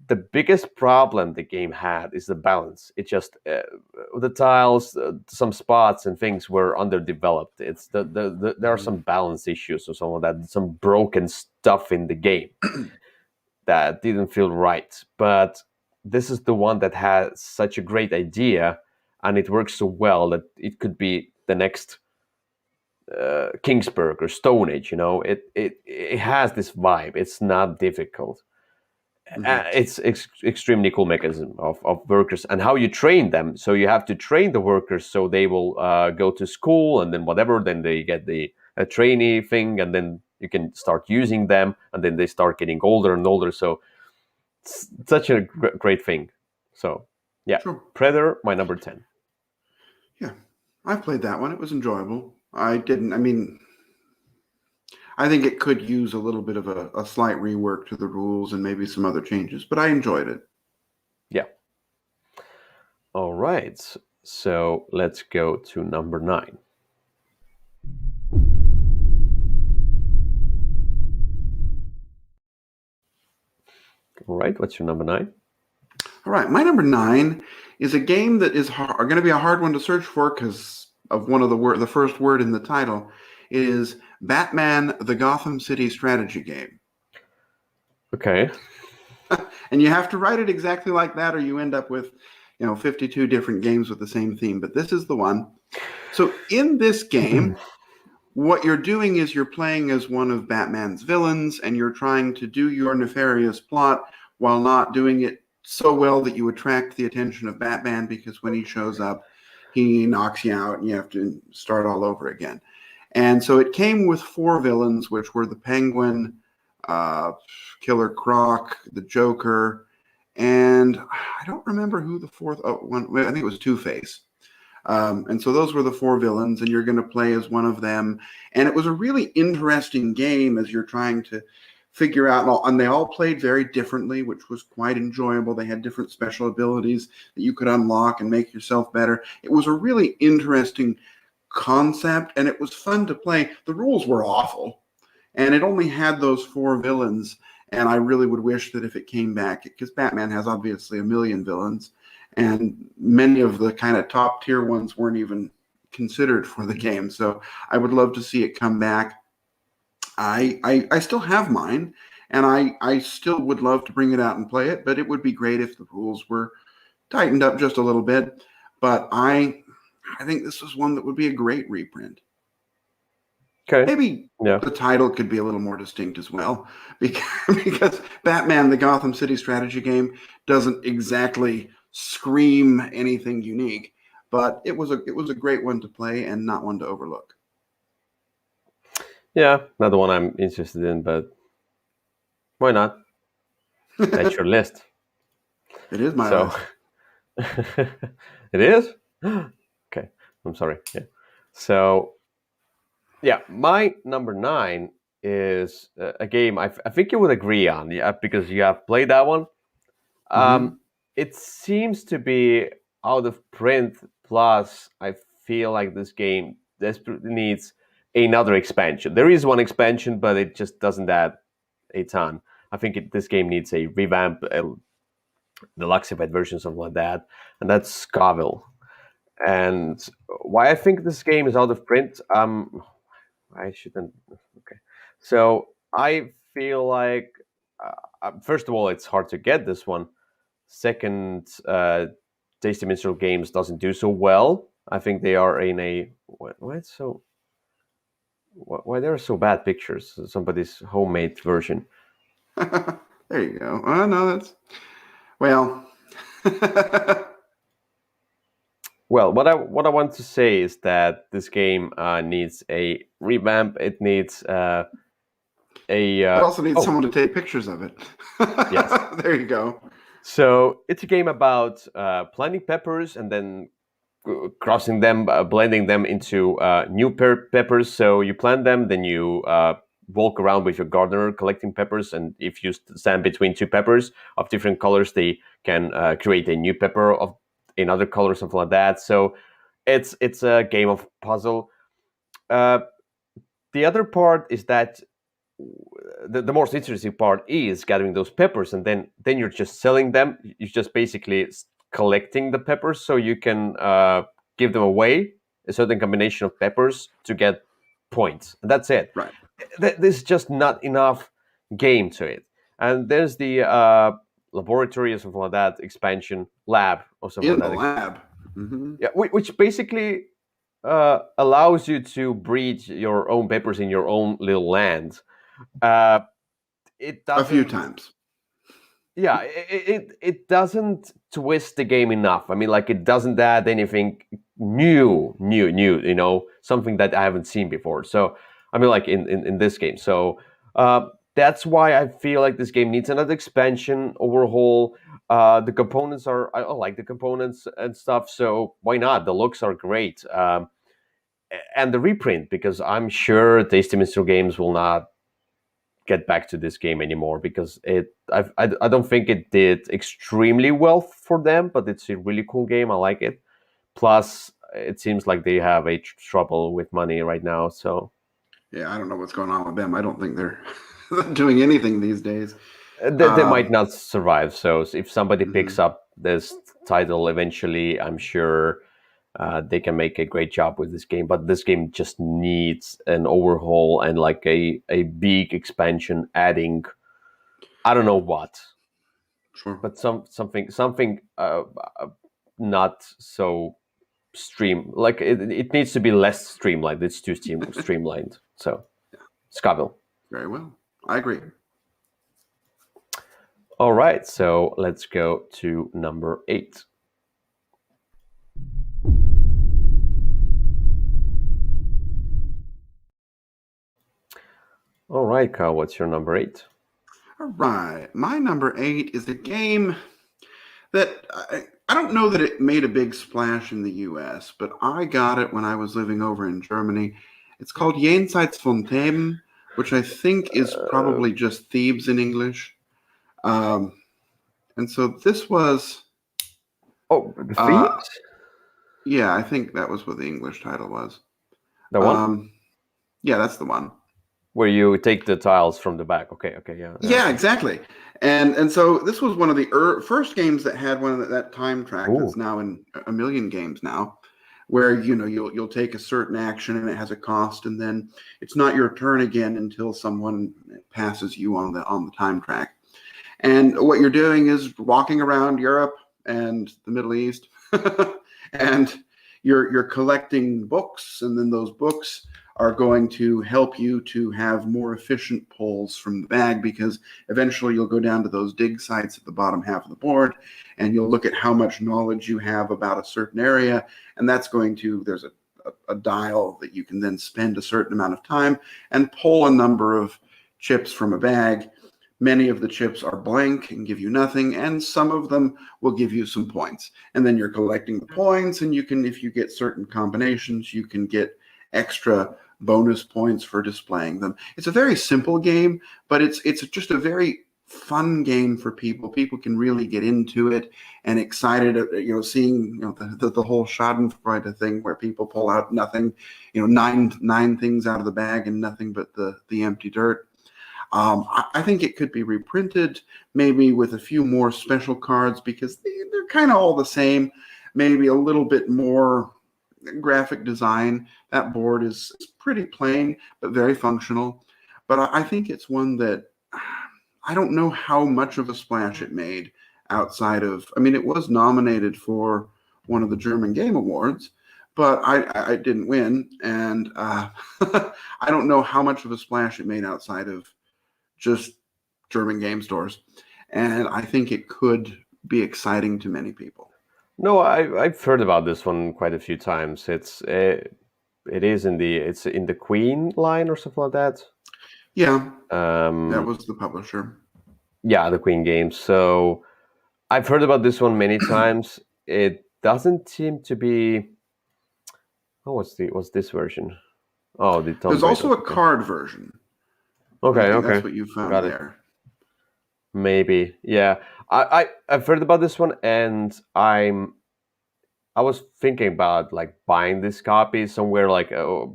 The biggest problem the game had is the balance. It just the tiles, some spots and things were underdeveloped. It's there are some balance issues or some of that, some broken stuff in the game that didn't feel right. But this is the one that has such a great idea, and it works so well that it could be the next Kingsburg or Stone Age. It has this vibe. It's not difficult. It's extremely cool mechanism of workers and how you train them. So you have to train the workers so they will go to school, and then whatever, then they get a trainee thing, and then you can start using them, and then they start getting older and older. So it's such a great thing. So yeah, sure. Predator, my number 10. Yeah, I've played that one. It was enjoyable. I think it could use a little bit of a slight rework to the rules and maybe some other changes, but I enjoyed it. Yeah. All right. So let's go to number 9. All right, what's your number 9? All right, my number 9 is a game that is going to be a hard one to search for because of one of the first word in the title. It is Batman: The Gotham City Strategy Game. Okay. And you have to write it exactly like that, or you end up with, 52 different games with the same theme. But this is the one. So in this game, what you're doing is you're playing as one of Batman's villains, and you're trying to do your nefarious plot while not doing it so well that you attract the attention of Batman, because when he shows up, he knocks you out and you have to start all over again. And so it came with 4 villains, which were the Penguin, Killer Croc, the Joker, and I don't remember who the fourth one. I think it was Two-Face. And so those were the 4 villains, and you're going to play as one of them. And it was a really interesting game as you're trying to figure out, and they all played very differently, which was quite enjoyable. They had different special abilities that you could unlock and make yourself better. It was a really interesting concept, and it was fun to play. The rules were awful, and it only had those 4 villains. And I really would wish that if it came back, because Batman has obviously a million villains, and many of the kind of top tier ones weren't even considered for the game. So I would love to see it come back. I still have mine, and I still would love to bring it out and play it, but it would be great if the rules were tightened up just a little bit. But I think this was one that would be a great reprint. Okay. Maybe the title could be a little more distinct as well, because Batman: The Gotham City Strategy Game doesn't exactly scream anything unique, but it was a great one to play and not one to overlook. Yeah, not the one I'm interested in, but why not? That's your list. It is my list. It is? Okay, I'm sorry. Yeah. So, yeah, my number 9 is a game I think you would agree on, because you have played that one. It seems to be out of print, plus I feel like this game desperately needs another expansion. There is one expansion, but it just doesn't add a ton. I think this game needs a revamp, deluxeified version, something like that, and that's Scoville. And why I think this game is out of print, I shouldn't. Okay, so I feel like first of all, it's hard to get this one. Second, Tasty Minstrel Games doesn't do so well. I think they are in a why there are so bad pictures? Somebody's homemade version. There you go. Oh no, that's well. Well, what I want to say is that this game needs a revamp. It needs it also needs someone to take pictures of it. Yes. There you go. So it's a game about planting peppers and then crossing them, blending them into new peppers. So you plant them, then you walk around with your gardener collecting peppers, and if you stand between 2 peppers of different colors, they can create a new pepper of another color, something like that. So it's a game of puzzle. The other part is that the most interesting part is gathering those peppers, and then you're just selling them. You're just basically collecting the peppers so you can give them away, a certain combination of peppers to get points, and that's it. Right. There's just not enough game to it. And there's the laboratory or something like that, expansion lab or something in like the that. lab. Mm-hmm. Yeah, which basically allows you to breed your own peppers in your own little land. It doesn't, a few times. Yeah, it doesn't twist the game enough. I mean, like, it doesn't add anything new, something that I haven't seen before. So, I mean, like in this game. So that's why I feel like this game needs another expansion, overhaul. The components I like the components and stuff. So why not? The looks are great. And the reprint, because I'm sure Tasty Minstrel Games will not get back to this game anymore, because I don't think it did extremely well for them, but it's a really cool game. I like it. Plus, it seems like they have a trouble with money right now. So yeah, I don't know what's going on with them. I don't think they're doing anything these days. They might not survive. So if somebody picks Mhm. up this title eventually, I'm sure they can make a great job with this game. But this game just needs an overhaul and like a big expansion, adding I don't know what, Sure. but something not so like it needs to be less streamlined. It's too streamlined. So Scoville. Very well. I agree. All right, so let's go to number 8. All right, Kyle, what's your number 8? All right. My number 8 is a game that I don't know that it made a big splash in the US, but I got it when I was living over in Germany. It's called Jenseits von Theben, which I think is probably just Thebes in English. And so this was. Oh, the Uh, Thieves? yeah, I think that was what the English title was. The one Yeah, that's the one. where you take the tiles from the back. Okay, yeah. Yeah, Okay. exactly. And so this was one of the first games that had one of that time track Ooh. that's now in a million games now, where you'll take a certain action and it has a cost, and then it's not your turn again until someone passes you on the time track. And what you're doing is walking around Europe and the Middle East, and you're collecting books, and then those books are going to help you to have more efficient pulls from the bag, because eventually you'll go down to those dig sites at the bottom half of the board, and you'll look at how much knowledge you have about a certain area, and that's going to, there's a dial that you can then spend a certain amount of time and pull a number of chips from a bag. Many of the chips are blank and give you nothing, and some of them will give you some points. And then you're collecting the points, and you can, if you get certain combinations, you can get extra bonus points for displaying them. It's a very simple game, but it's just a very fun game for people. People can really get into it and excited, seeing the whole Schadenfreude thing where people pull out nothing, nine things out of the bag and nothing but the empty dirt. I think it could be reprinted, maybe with a few more special cards, because they're kind of all the same, maybe a little bit more graphic design. That board is pretty plain, but very functional. But I think it's one that I don't know how much of a splash it made outside of, I mean, it was nominated for one of the German Game Awards, but I didn't win. And I don't know how much of a splash it made outside of just German game stores. And I think it could be exciting to many people. No, I've heard about this one quite a few times. It's in the Queen line or something like that. Yeah, that was the publisher. Yeah, the Queen games. So I've heard about this one many times. It doesn't seem to be. Oh, what's this version? Oh, the Tomb There's Raider. also a card version. I Okay, think okay, that's what you found got it. there. Maybe, yeah. I've heard about this one, and I was thinking about like buying this copy somewhere like a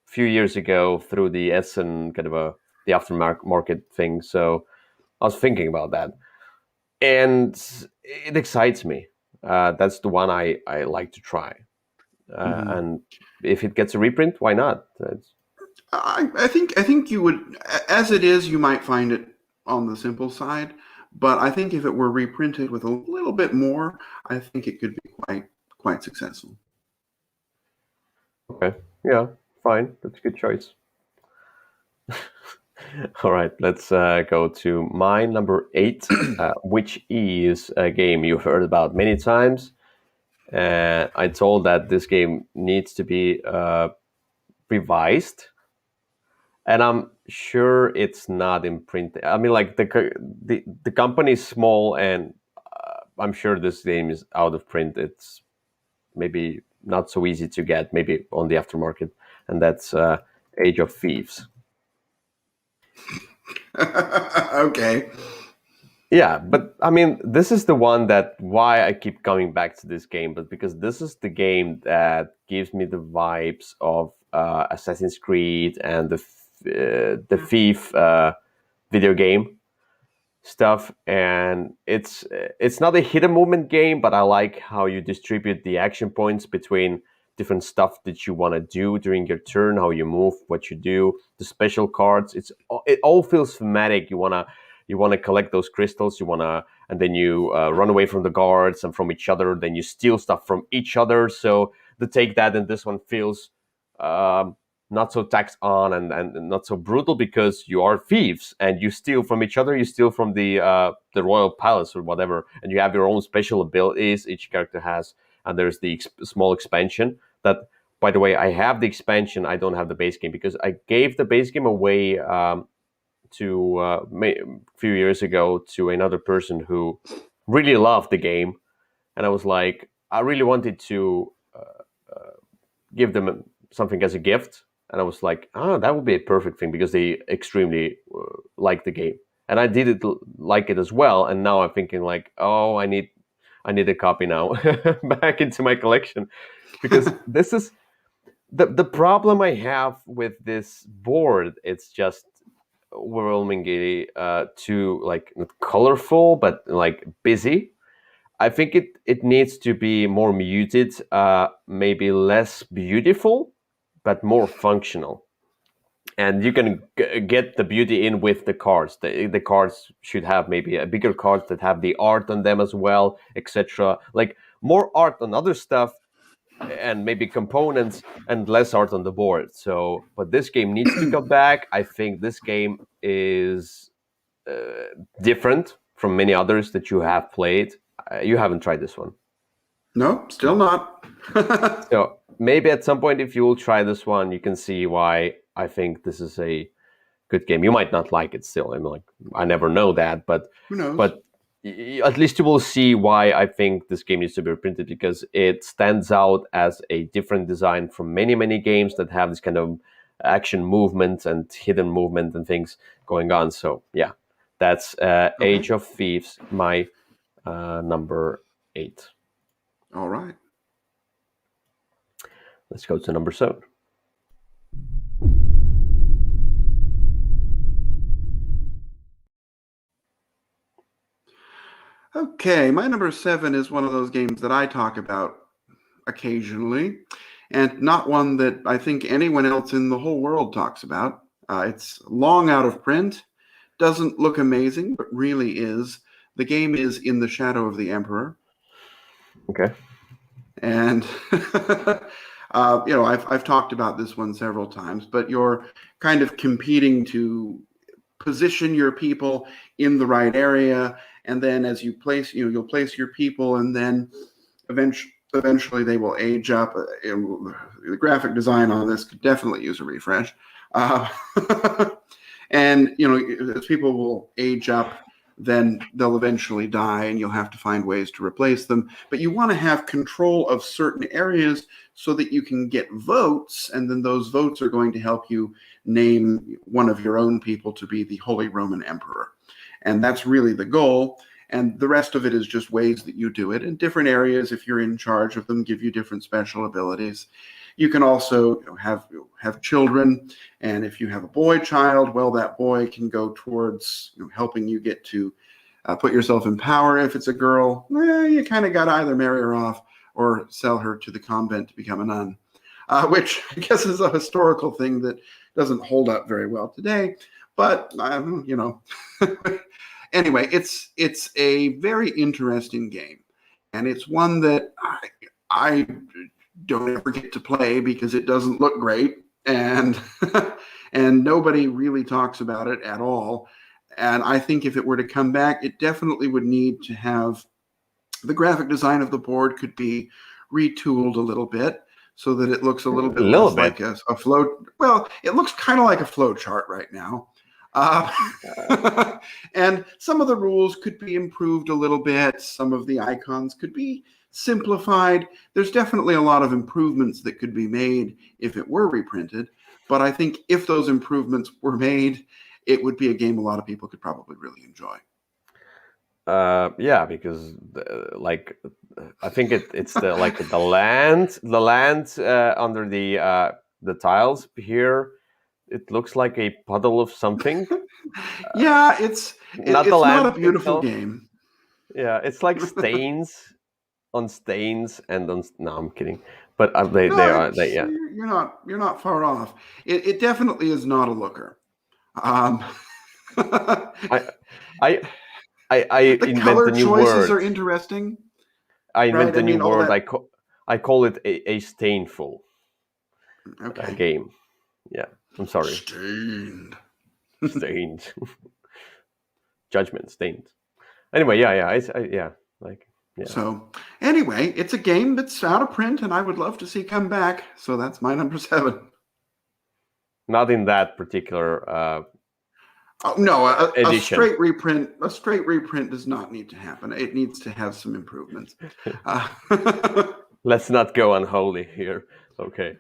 few years ago through the Essen kind of the aftermarket thing. So I was thinking about that, and it excites me. That's the one I like to try, and if it gets a reprint, why not? I think you would, as it is, you might find it on the simple side. But I think if it were reprinted with a little bit more, I think it could be quite successful. Okay, yeah, fine. That's a good choice. All right, let's go to my number 8, which is a game you've heard about many times. I told that this game needs to be revised, and I'm sure it's not in print. I mean, like the company is small, and I'm sure this game is out of print. It's maybe not so easy to get, maybe on the aftermarket, and that's Age of Thieves. Okay. Yeah, but I mean, this is the one that why I keep coming back to this game, but because this is the game that gives me the vibes of Assassin's Creed and the Thief video game. stuff, and it's not a hidden movement game, but I like how you distribute the action points between different stuff that you want to do during your turn, how you move, what you do, the special cards. It all feels thematic. You want to collect those crystals. And then you run away from the guards and from each other. Then you steal stuff from each other. So the take that and this one feels not so taxed on and not so brutal, because you are thieves and you steal from each other. You steal from the royal palace or whatever, and you have your own special abilities each character has. And there's the small expansion that, by the way, I have the expansion. I don't have the base game because I gave the base game away to a few years ago to another person who really loved the game, and I was like, I really wanted to give them something as a gift, and I was like, that would be a perfect thing because they extremely like the game, and I did like it as well. And now I'm thinking like, oh, I need a copy now back into my collection, because this is the problem I have with this board. It's just overwhelmingly too, like, not colorful but like busy. I think it needs to be more muted, maybe less beautiful, but more functional. And you can get the beauty in with the cards. The cards should have maybe a bigger cards that have the art on them as well, etc. Like more art on other stuff, and maybe components, and less art on the board. So, but this game needs to come back. I think this game is different from many others that you have played. You haven't tried this one. No, still not. So maybe at some point, if you will try this one, you can see why I think this is a good game. You might not like it still. I'm like, I never know that, but Who knows? But at least you will see why I think this game needs to be reprinted, because it stands out as a different design from many games that have this kind of action movement and hidden movement and things going on. So yeah, that's Okay. Age of Thieves, my number 8. All right. Let's go to number 7. Okay, my number 7 is one of those games that I talk about occasionally, and not one that I think anyone else in the whole world talks about. It's long out of print, doesn't look amazing, but really is. The game is In the Shadow of the Emperor. Okay. And I've talked about this one several times, but you're kind of competing to position your people in the right area, and then as you place, you'll place your people, and then eventually they will age up. The graphic design on this could definitely use a refresh. And as people will age up, then they'll eventually die, and you'll have to find ways to replace them. But you want to have control of certain areas so that you can get votes, and then those votes are going to help you name one of your own people to be the Holy Roman Emperor. And that's really the goal. And the rest of it is just ways that you do it. In different areas, if you're in charge of them, give you different special abilities. You can also have children, and if you have a boy child, well, that boy can go towards helping you get to put yourself in power. If it's a girl, you kind of got to either marry her off or sell her to the convent to become a nun, which I guess is a historical thing that doesn't hold up very well today. But anyway, it's a very interesting game, and it's one that I don't ever get to play because it doesn't look great, and and nobody really talks about it at all. And I think if it were to come back, it definitely would need to have the graphic design of the board could be retooled a little bit so that it looks a little bit less like a flow. Well, it looks kind of like a flow chart right now. And some of the rules could be improved a little bit. Some of the icons could be simplified. There's definitely a lot of improvements that could be made if it were reprinted. But I think if those improvements were made, it would be a game a lot of people could probably really enjoy. Yeah, because I think it's the land under the tiles here it looks like a puddle of something. Yeah, it's Not the not a land beautiful itself. game. Yeah, it's like stains on stains and on. No, I'm kidding. But No, yeah. you're not far off. It definitely is not a looker. Um, I I I the invent color a new choices word. are interesting, I right? invent I a new mean, all word. that. I call it a stainful Okay. game. Yeah, I'm sorry. Stained. Stained. Judgment stained. Anyway, yeah. Yeah, like yeah. So anyway, it's a game that's out of print, and I would love to see come back. So that's my number 7. Not in that particular Oh, no, a edition. straight reprint. A straight reprint does not need to happen. It needs to have some improvements. Let's not go unholy here. Okay.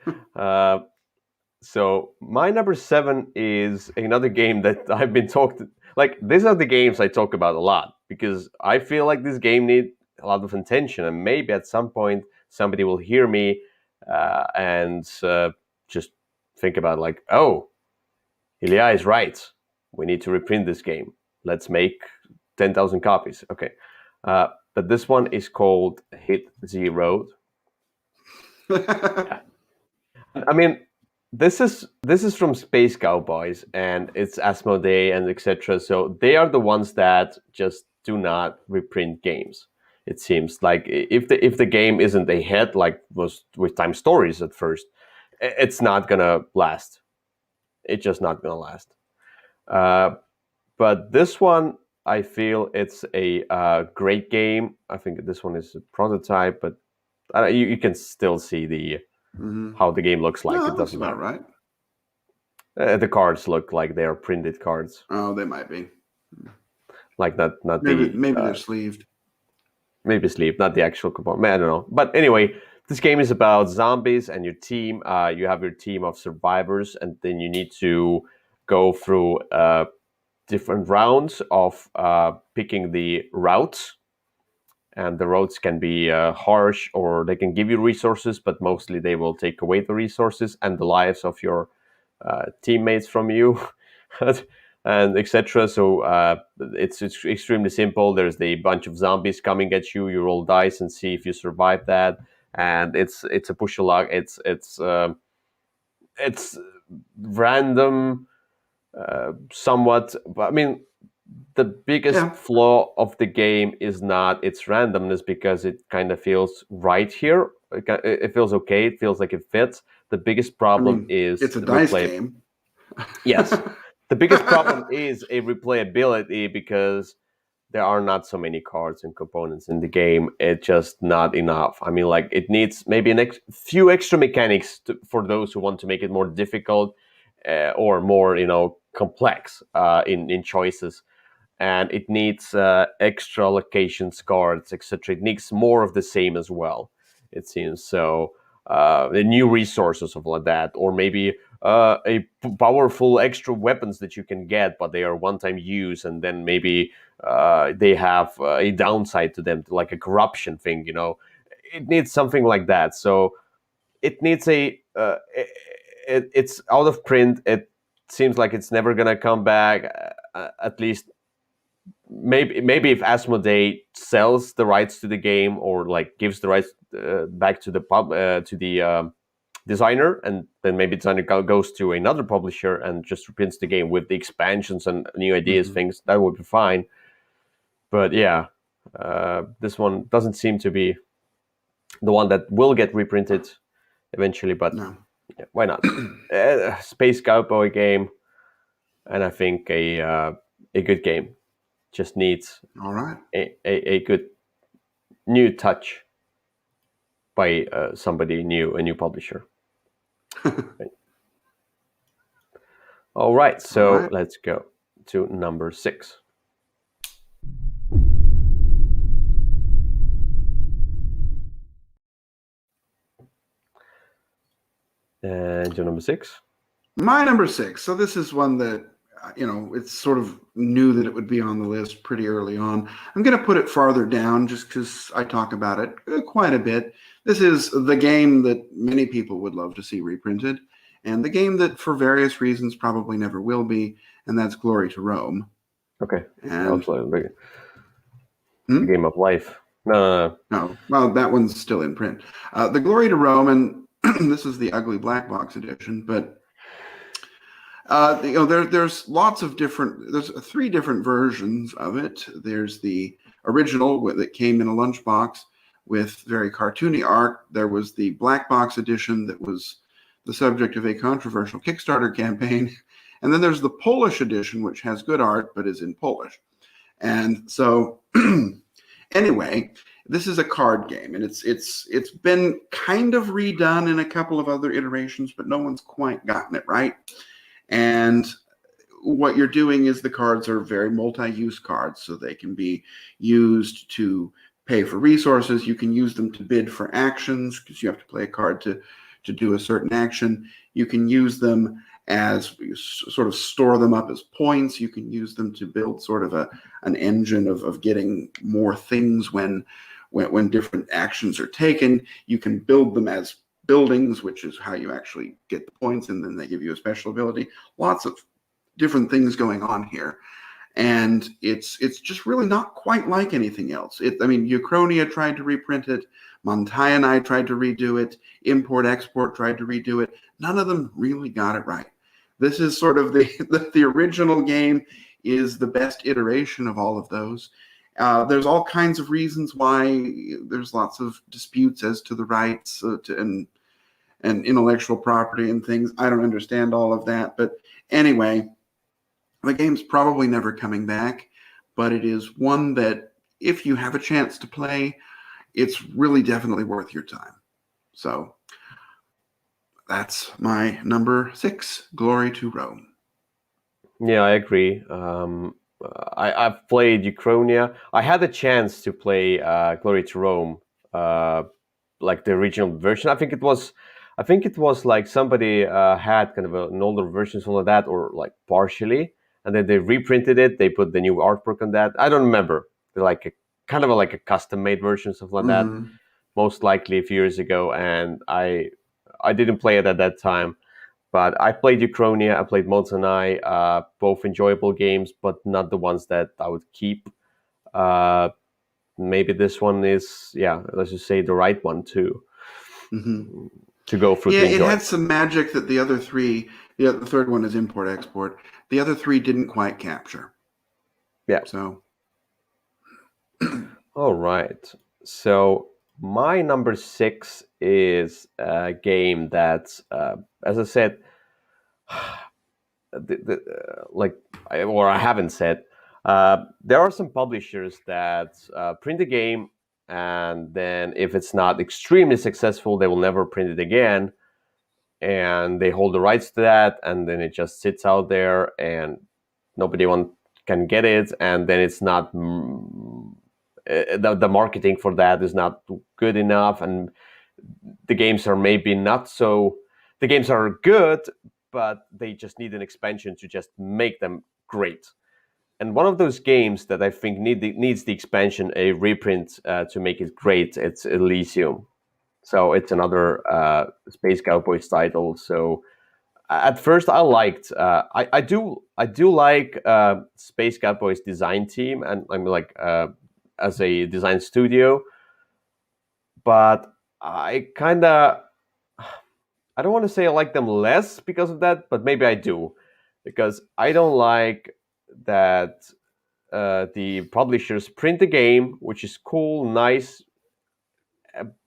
So my number 7 is another game that I've been talking. Like these are the games I talk about a lot because I feel like this game needs a lot of attention, and maybe at some point somebody will hear me and just think about like, oh, Ilya is right. We need to reprint this game. Let's make 10,000 copies. Okay. But this one is called Hit Zero. Yeah. I mean, this is from Space Cowboys, and it's Asmodee and etc. So they are the ones that just do not reprint games. It seems like if the game isn't a hit, like was with Time Stories at first, it's not gonna last. It's just not gonna last. But this one, I feel it's a great game. I think this one is a prototype, but you can still see the how the game looks like. No, It that looks doesn't about matter. right. The cards look like they are printed cards, Oh, they might be. like not Maybe the they're sleeved. maybe sleeve, not the actual component. I don't know. But anyway, this game is about zombies and your team. You have your team of survivors, and then you need to go through different rounds of picking the routes. And the routes can be harsh, or they can give you resources, but mostly they will take away the resources and the lives of your teammates from you, and etc. So it's extremely simple. There's a bunch of zombies coming at you. You roll dice and see if you survive that, and it's a push a luck. It's random, somewhat. I mean, the biggest Yeah. flaw of the game is not its randomness, because it kind of feels right here. It feels okay. It feels like it fits. The biggest I problem mean, is it's a the dice replay. game. Yes, the biggest problem is a replayability, because there are not so many cards and components in the game. It's just not enough. I mean, like it needs maybe few extra mechanics for those who want to make it more difficult or more, complex in choices. And it needs extra locations cards, etc. It needs more of the same as well, it seems. So the new resources of like that, or maybe powerful extra weapons that you can get, but they are one-time use, and then maybe they have a downside to them, like a corruption thing. It needs something like that. So it needs it's out of print. It seems like it's never gonna come back. At least maybe if Asmodee sells the rights to the game, or like gives the rights back to the designer, and then maybe designer goes to another publisher and just reprints the game with the expansions and new ideas, things that would be fine. But yeah, this one doesn't seem to be the one that will get reprinted eventually. But No. yeah, why not? Space Cowboy game, and I think a good game just needs All right. a good new touch by somebody new, a new publisher. Right. All right, so All right. let's go to number 6. And your number 6? My number 6. So this is one that, it's sort of knew that it would be on the list pretty early on. I'm going to put it farther down just because I talk about it quite a bit. This is the game that many people would love to see reprinted, and the game that for various reasons probably never will be, and that's Glory to Rome. Okay. And The game of life. No. No, well, that one's still in print. The Glory to Rome, and this is the ugly black box edition, but there's lots of different. There's 3 different versions of it. There's the original that came in a lunchbox with very cartoony art. There was the black box edition that was the subject of a controversial Kickstarter campaign, and then there's the Polish edition, which has good art but is in Polish. And so, anyway, this is a card game, and it's been kind of redone in a couple of other iterations, but no one's quite gotten it right. And what you're doing is the cards are very multi-use cards, so they can be used to pay for resources. You can use them to bid for actions because you have to play a card to do a certain action. You can use them as sort of store them up as points. You can use them to build sort of an engine of getting more things when different actions are taken. You can build them as buildings, which is how you actually get the points, and then they give you a special ability. Lots of different things going on here, and it's just really not quite like anything else. Uchronia tried to reprint it, Montai tried to redo it, Import Export tried to redo it. None of them really got it right. This is sort of the original game is the best iteration of all of those. There's all kinds of reasons why. There's lots of disputes as to the rights and intellectual property and things. I don't understand all of that. But anyway, the game's probably never coming back, but it is one that if you have a chance to play, it's really definitely worth your time. So that's my number 6, Glory to Rome. Yeah, I agree. I've played Uchronia. I had a chance to play Glory to Rome, like the original version. I think it was like somebody had kind of an older version, something like that, or like partially, and then they reprinted it. They put the new artwork on that. I don't remember. They're like like a custom-made version, something like that. Most likely a few years ago, and I didn't play it at that time. But I played Uchronia, I played Montanai, both enjoyable games, but not the ones that I would keep. Maybe this one is, let's just say the right one too, to go through. Yeah, it had some magic that the other 3, the third one is Import Export. The other 3 didn't quite capture. Yeah. So. All right. So my number 6 is a game that, as I said, I haven't said, there are some publishers that print a game, and then if it's not extremely successful, they will never print it again, and they hold the rights to that, and then it just sits out there, and nobody can get it, and then it's not the marketing for that is not good enough, and the games are maybe not so. The games are good, but they just need an expansion to just make them great. And one of those games that I think needs the expansion, a reprint to make it great, it's Elysium. So it's another Space Cowboys title. So at first I liked, I do like Space Cowboys design team, and I'm like as a design studio, but I don't want to say I like them less because of that, but maybe I do, because I don't like that the publishers print a game, which is cool, nice,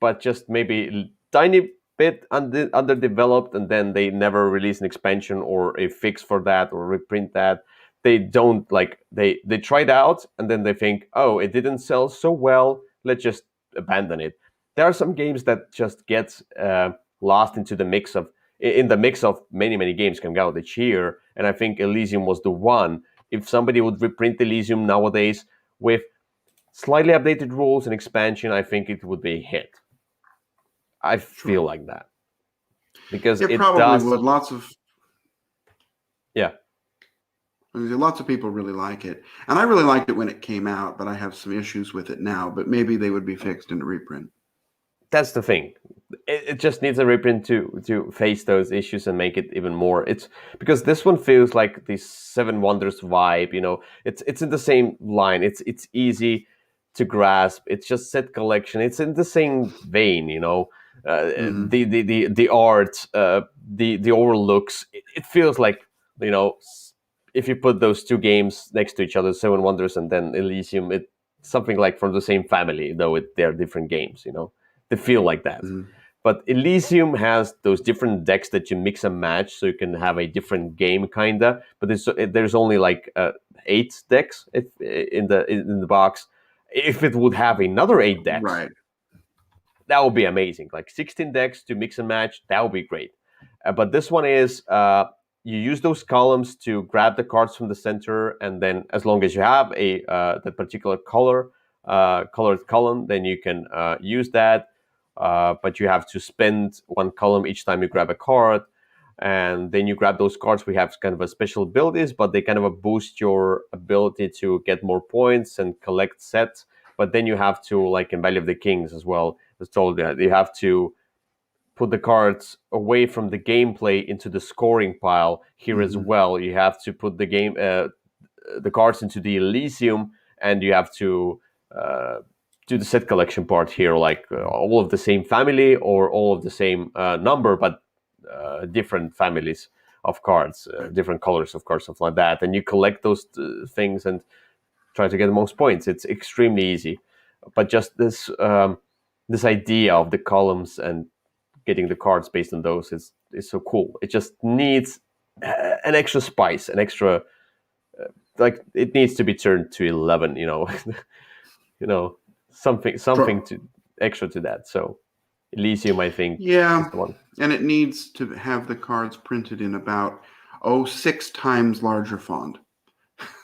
but just maybe tiny bit underdeveloped, and then they never release an expansion or a fix for that or reprint that. They don't they try it out, and then they think, oh, it didn't sell so well, let's just abandon it. There are some games that just get lost in the mix of many games coming out each year, and I think Elysium was the one. If somebody would reprint Elysium nowadays with slightly updated rules and expansion, I think it would be a hit. I feel like that, because it probably would. Lots of people really like it, and I really liked it when it came out, but I have some issues with it now. But maybe they would be fixed in a reprint. that's the thing. It just needs a reprint to face those issues and make it even more. It's because this one feels like the Seven Wonders vibe. It's in the same line. It's easy to grasp. It's just set collection. It's in the same vein. The art, the overlooks. It feels like if you put those two games next to each other, Seven Wonders and then Elysium, it's something like from the same family, though they're different games. They feel like that. Mm-hmm. But Elysium has those different decks that you mix and match, so you can have a different game, kinda. But there's only like 8 decks in the box. If it would have another 8 decks, Right. that would be amazing. Like 16 decks to mix and match, that would be great. But this one is you use those columns to grab the cards from the center, and then as long as you have that particular colored column, then you can use that. But you have to spend 1 column each time you grab a card, and then you grab those cards. We have kind of a special abilities, but they kind of boost your ability to get more points and collect sets. But then you have to, like in Valley of the Kings as well, as told you have to put the cards away from the gameplay into the scoring pile. Here as well, you have to put the cards into the Elysium, and you have to do the set collection part here, like all of the same family or all of the same number, but different families of cards, different colors of cards, stuff like that. And you collect those things and try to get the most points. It's extremely easy, but just this idea of the columns and getting the cards based on those is so cool. It just needs an extra spice, an extra like it needs to be turned to 11. Something to extra to that. So Elysium, I think, is the one. And it needs to have the cards printed in about 6 times larger font,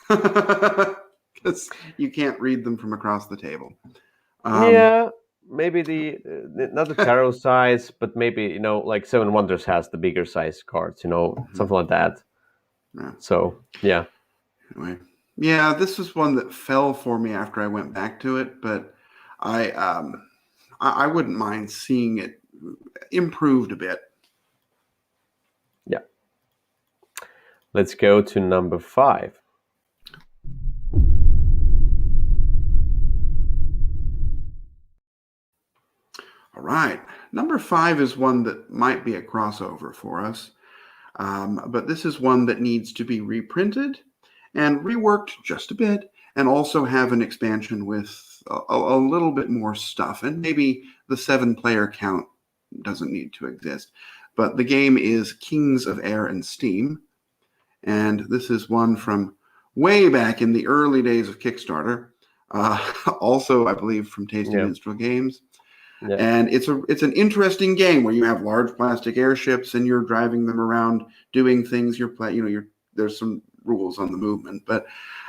because you can't read them from across the table. Maybe not the tarot size, but maybe like Seven Wonders has the bigger size cards, something like that. Yeah. So yeah. Anyway, this was one that fell for me after I went back to it, but I wouldn't mind seeing it improved a bit. Yeah. Let's go to number 5. All right. Number 5 is one that might be a crossover for us. But this is one that needs to be reprinted and reworked just a bit, and also have an expansion with a little bit more stuff. And maybe the 7-player count doesn't need to exist. But the game is Kings of Air and Steam. And this is one from way back in the early days of Kickstarter. Also, I believe, from Tasty Minstrel Games. Yeah. And it's an interesting game where you have large plastic airships and you're driving them around doing things. There's some rules on the movement,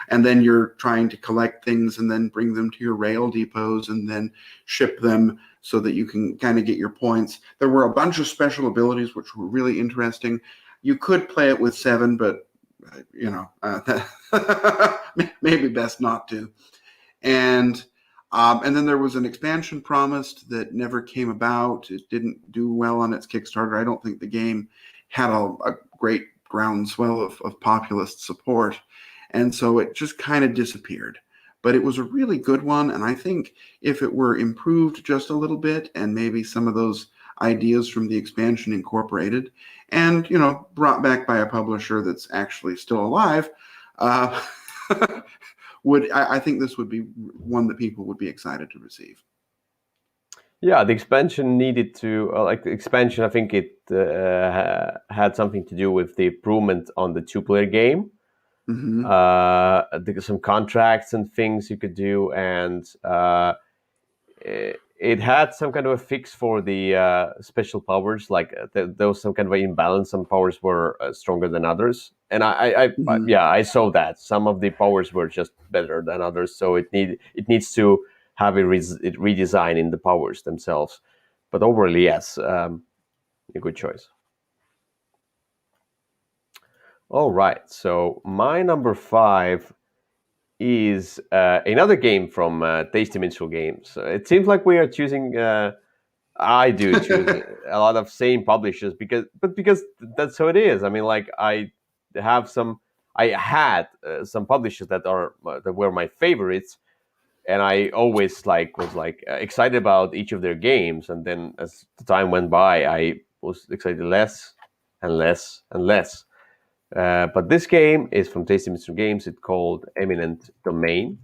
and then you're trying to collect things and then bring them to your rail depots and then ship them so that you can kind of get your points. There were a bunch of special abilities which were really interesting. You could play it with 7, but maybe best not to. And then there was an expansion promised that never came about. It didn't do well on its Kickstarter. I don't think the game had a great groundswell of populist support. And so it just kind of disappeared. But it was a really good one. And I think if it were improved just a little bit and maybe some of those ideas from the expansion incorporated and, brought back by a publisher that's actually still alive, I think this would be one that people would be excited to receive. Yeah, the expansion needed to the expansion. I think it had something to do with the improvement on the 2-player game. Mm-hmm. Some contracts and things you could do, and it had some kind of a fix for the special powers. Like there was some kind of an imbalance. Some powers were stronger than others, and I saw that some of the powers were just better than others. So it needs to have a redesign in the powers themselves. But overall, yes, a good choice. All right, so my number 5 is another game from Tasty Minstrel Games. It seems like we are choosing I do choose a lot of same publishers because that's how it is. I mean, like I had some publishers that were my favorites, and I always was excited about each of their games, and then as the time went by, I was excited less and less and less. But this game is from Tasty Mr. Games. It's called Eminent Domain.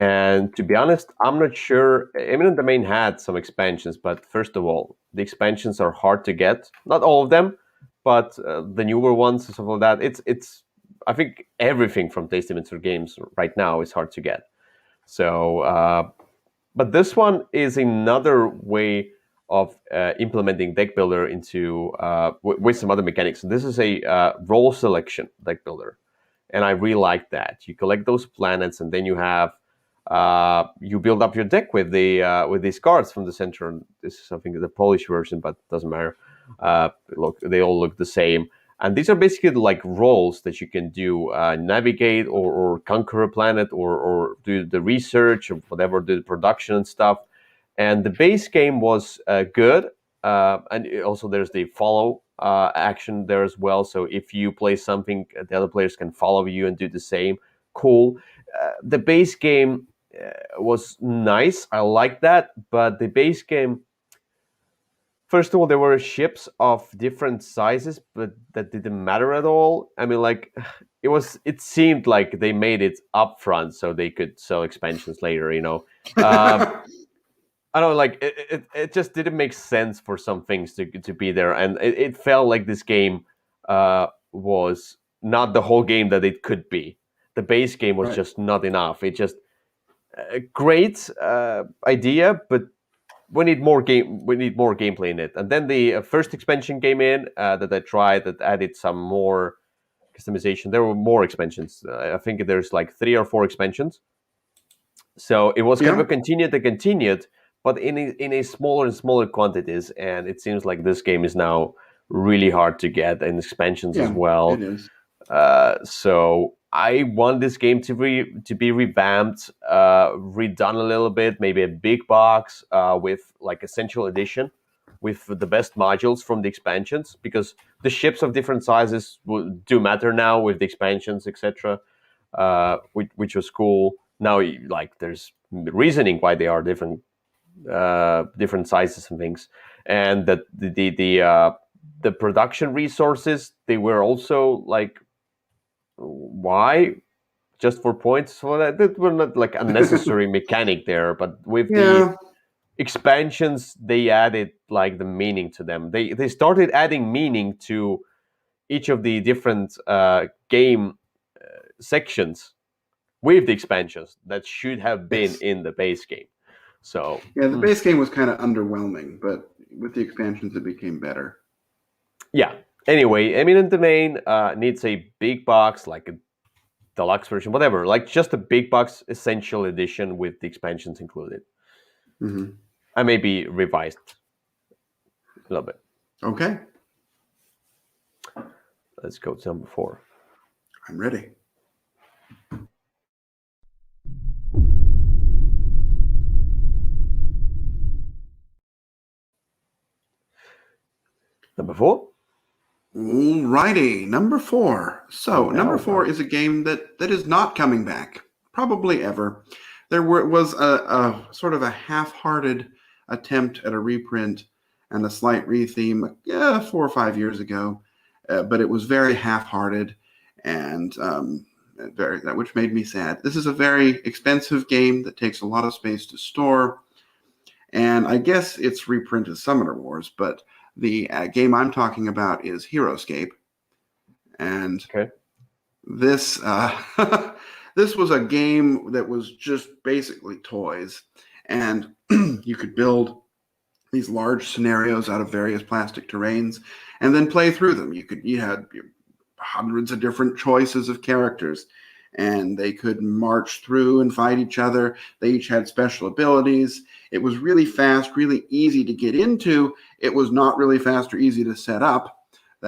And to be honest, I'm not sure. Eminent Domain had some expansions, but first of all, the expansions are hard to get. Not all of them, but the newer ones and stuff like that. It's. I think everything from Tasty Mr. Games right now is hard to get. So, but this one is another way of implementing deck builder into with some other mechanics. So this is a role selection deck builder, and I really like that. You collect those planets, and then you build up your deck with these cards from the center. This is something the Polish version, but it doesn't matter. They all look the same. And these are basically like roles that you can do, navigate or conquer a planet or do the research or whatever, do the production and stuff. And the base game was good. And also there's the follow action there as well. So if you play something, the other players can follow you and do the same. Cool. The base game was nice. I like that. But the base game, first of all, there were ships of different sizes, but that didn't matter at all. I mean, like, it seemed like they made it up front so they could sell expansions later, you know. I don't know, like, it just didn't make sense for some things to be there. And it felt like this game was not the whole game that it could be. The base game was just not enough. It just, a great idea, but we need more gameplay in it. And then the first expansion came in that I tried that added some more customization. There were more expansions. I think there's like 3 or 4 expansions. So it was kind of a continued, but in a smaller and smaller quantities. And it seems like this game is now really hard to get, and expansions as well. It is. So I want this game to be revamped, redone a little bit, maybe a big box with like Essential Edition with the best modules from the expansions, because the ships of different sizes do matter now with the expansions, etc., which was cool. Now, like, there's reasoning why they are different sizes and things, and that the production resources, they were also like, why? Just for points? So that were not like unnecessary mechanic there, but with the expansions, they added like the meaning to them. They started adding meaning to each of the different game sections with the expansions that should have been in the base game. So yeah, the base game was kind of underwhelming, but with the expansions, it became better. Yeah. Anyway, Eminent Domain needs a big box, like a deluxe version, whatever, like just a big box Essential Edition with the expansions included. Mm-hmm. I may be revised a little bit. Okay. Let's go to number 4. I'm ready. Number 4? Alrighty, number 4. So number 4 is a game that is not coming back, probably ever. There was a sort of a half-hearted attempt at a reprint and a slight retheme 4 or 5 years ago, but it was very half-hearted and which made me sad. This is a very expensive game that takes a lot of space to store, and I guess its reprint is Summoner Wars, but the game I'm talking about is Heroescape, and this this was a game that was just basically toys, and you could build these large scenarios out of various plastic terrains and then play through them. You had hundreds of different choices of characters, and they could march through and fight each other. They each had special abilities. It was really fast, really easy to get into. It was not really fast or easy to set up,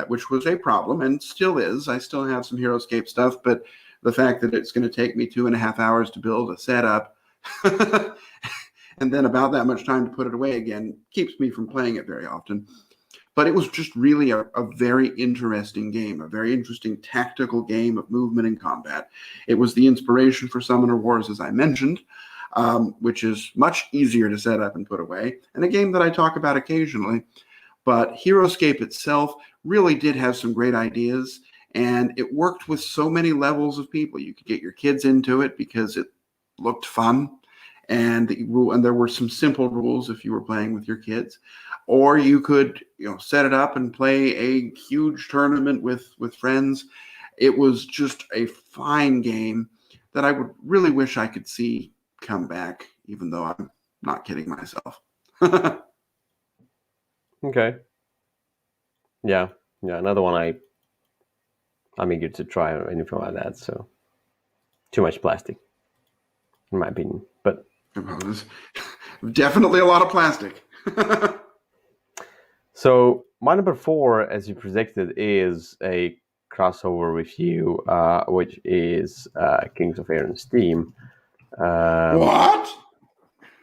which was a problem and still is. I still have some Heroescape stuff, but the fact that it's going to take me 2.5 hours to build a setup and then about that much time to put it away again keeps me from playing it very often. But it was just really a very interesting game, a very interesting tactical game of movement and combat. It was the inspiration for Summoner Wars, as I mentioned, which is much easier to set up and put away, and a game that I talk about occasionally. But HeroScape itself really did have some great ideas, and it worked with so many levels of people. You could get your kids into it because it looked fun, and there were some simple rules if you were playing with your kids, or you could set it up and play a huge tournament with friends. It was just a fine game that I would really wish I could see come back, even though I'm not kidding myself. Okay. Yeah. Another one I'm eager to try or anything like that. So too much plastic, in my opinion. But definitely a lot of plastic. So my number 4, as you predicted, is a crossover review, which is Kings of Air and Steam. What?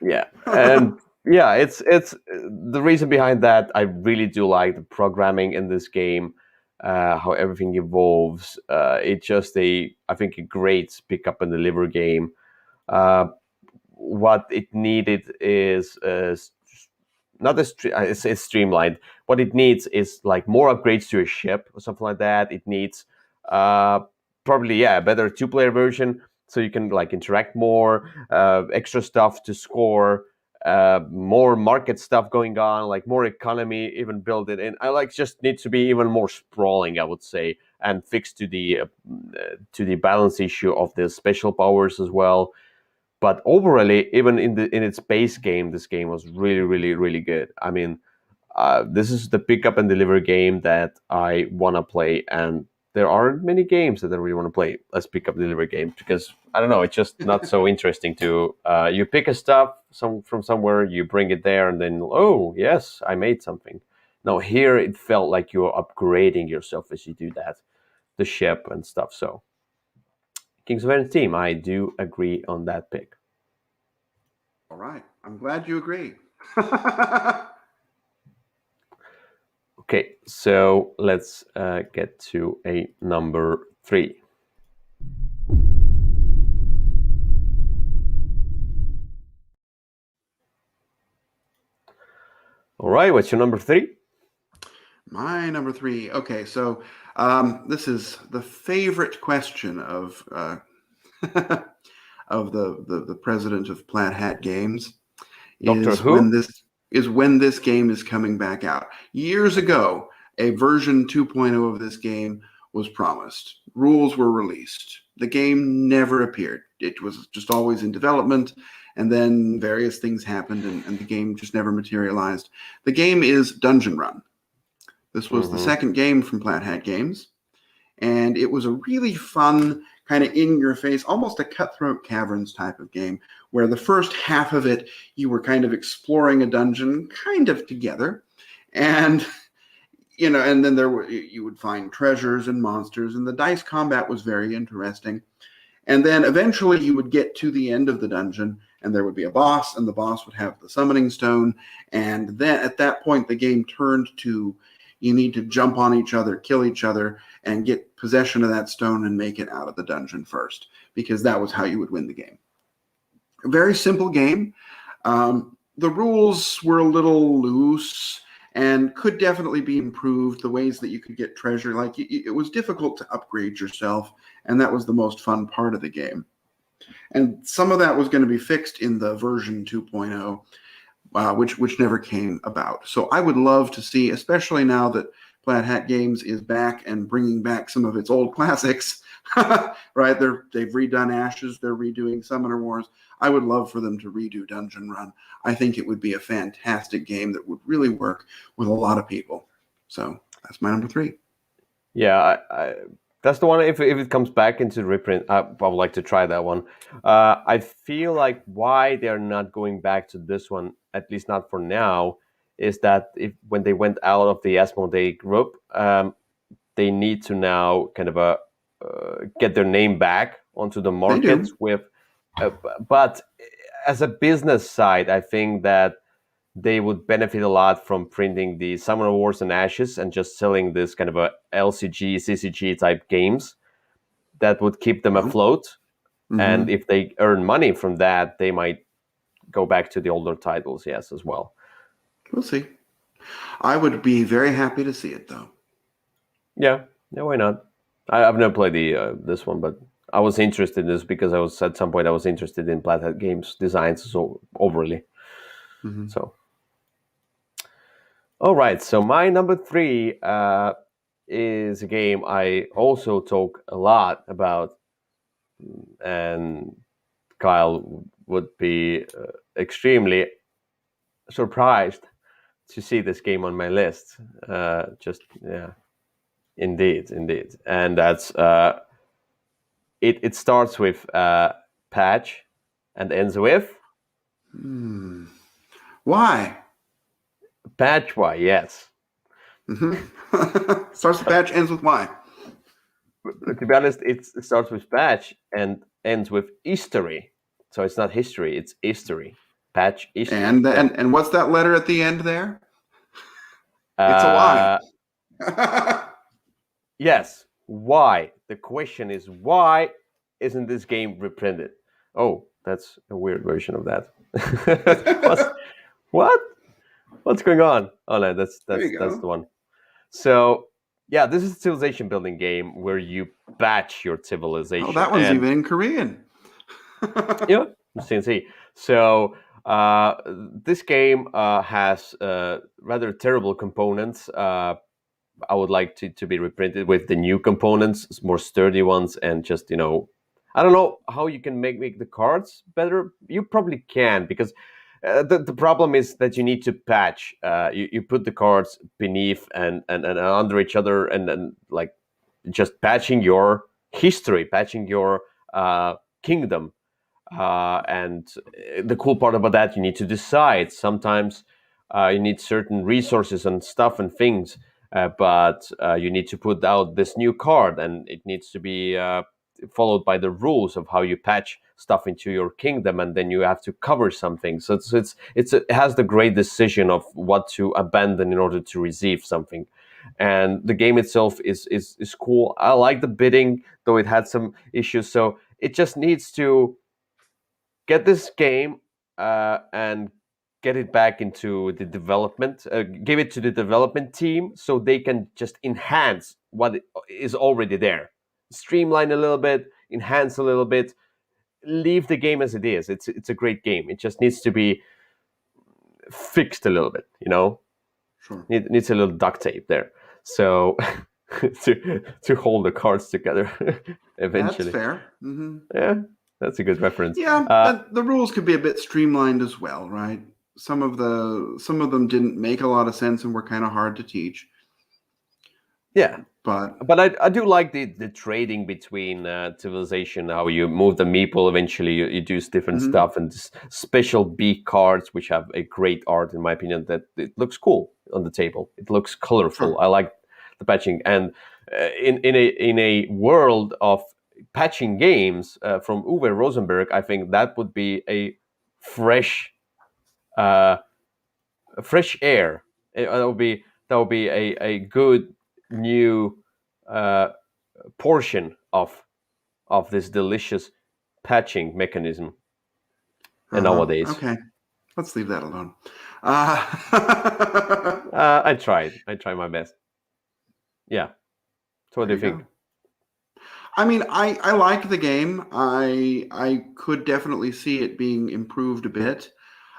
Yeah, and yeah, it's the reason behind that. I really do like the programming in this game, how everything evolves. It's just I think a great pick up and deliver game. What it needed is not it's streamlined. What it needs is like more upgrades to a ship or something like that. It needs probably a better 2-player version so you can like interact more, extra stuff to score, more market stuff going on, like more economy even built it in. I like just need to be even more sprawling, I would say, and fixed to the balance issue of the special powers as well. But overall, even in its base game, this game was really, really, really good. I mean, this is the pick up and deliver game that I want to play, and there aren't many games that I really want to play as pick up and deliver games because I don't know, it's just not so interesting to you pick a stuff from somewhere, you bring it there, and then yes, I made something. No, here it felt like you're upgrading yourself as you do that, the ship and stuff. So Kings of Air and Steam, I do agree on that pick. All right. I'm glad you agree. Okay, so let's get to a number 3. All right, what's your number 3? My number 3. Okay, so this is the favorite question of of the president of Plaid Hat Games. Doctor Who? When this game is coming back out. Years ago, a version 2.0 of this game was promised. Rules were released. The game never appeared. It was just always in development, and then various things happened, and the game just never materialized. The game is Dungeon Run. This was the second game from Plaid Hat Games, and it was a really fun, kind of in-your-face, almost a Cutthroat Caverns type of game, where the first half of it, you were kind of exploring a dungeon, kind of together, and and then you would find treasures and monsters, and the dice combat was very interesting. And then eventually you would get to the end of the dungeon, and there would be a boss, and the boss would have the summoning stone, and then at that point the game turned to you need to jump on each other, kill each other, and get possession of that stone and make it out of the dungeon first, because that was how you would win the game. A very simple game. The rules were a little loose and could definitely be improved. The ways that you could get treasure, like it was difficult to upgrade yourself, and that was the most fun part of the game. And some of that was going to be fixed in the version 2.0. Which never came about. So I would love to see, especially now that Plaid Hat Games is back and bringing back some of its old classics, right? They've redone Ashes, they're redoing Summoner Wars. I would love for them to redo Dungeon Run. I think it would be a fantastic game that would really work with a lot of people. So that's my number 3. Yeah, that's the one. If it comes back into reprint, I would like to try that one. I feel like why they're not going back to this one, at least not for now, is that when they went out of the Asmodee group, they need to now kind of get their name back onto the market with. But as a business side, I think that they would benefit a lot from printing the Summoner Wars and Ashes and just selling this kind of a LCG, CCG type games that would keep them Yeah. afloat. And Mhm. if they earn money from that, they might go back to the older titles, yes, as well. We'll see. I would be very happy to see it, though. Yeah, why not? I've never played the this one, but I was interested in this because I was at some point I was interested in Flathead Games designs so overly. Mhm. So, all right. So my number 3 is a game I also talk a lot about, and Kyle would be extremely surprised to see this game on my list. Indeed, and that's it starts with patch and ends with Why? patch. Why? Yes. Starts with patch, ends with why. To be honest, it starts with patch and ends with history. So it's not history; it's history. Patch history. And So and what's that letter at the end there? It's a why. uh, yes. Why? The question is why isn't this game reprinted? Oh, that's a weird version of that. What? What's going on? Oh no, that's There that's you that's go. the one. So yeah, this is a civilization building game where you batch your Oh, civilization, that one's and even in Korean. yeah, CNC. So this game has rather terrible components. I would like to be reprinted with the new components, more sturdy ones, and just I don't know how you can make the cards better. You probably can because the problem is that you need to patch. You put the cards beneath and under each other, and like just patching your history, patching your kingdom. And the cool part about that, you need to decide. Sometimes you need certain resources and stuff and things, but you need to put out this new card, and it needs to be followed by the rules of how you patch stuff into your kingdom, and then you have to cover something. So it has the great decision of what to abandon in order to receive something. And the game itself is cool. I like the bidding, though it had some issues. So it just needs to get this game and get it back into the development, give it to the development team so they can just enhance what is already there, streamline a little bit, enhance a little bit, leave the game as it is. It's a great game. It just needs to be fixed a little bit, Sure. it needs a little duct tape there, so to hold the cards together That's eventually. fair. Mm-hmm. Yeah, that's a good reference. Yeah, the rules could be a bit streamlined as well, right? Some of them didn't make a lot of sense and were kind of hard to teach. Yeah, But but I do like the trading between civilization, how you move the meeple. Eventually, you do different mhm, stuff and special B cards, which have a great art, in my opinion. That it looks cool on the table. It looks colorful. sure. I like the patching, and in a world of patching games from Uwe Rosenberg, I think that would be a fresh uh, fresh air. That would be a good new uh, portion of this delicious patching mechanism. And Uh-huh. nowadays, Okay. Let's leave that alone. Uh, I try my best. Yeah. So what there do you you think? go. I mean, I like the game. I could definitely see it being improved a bit.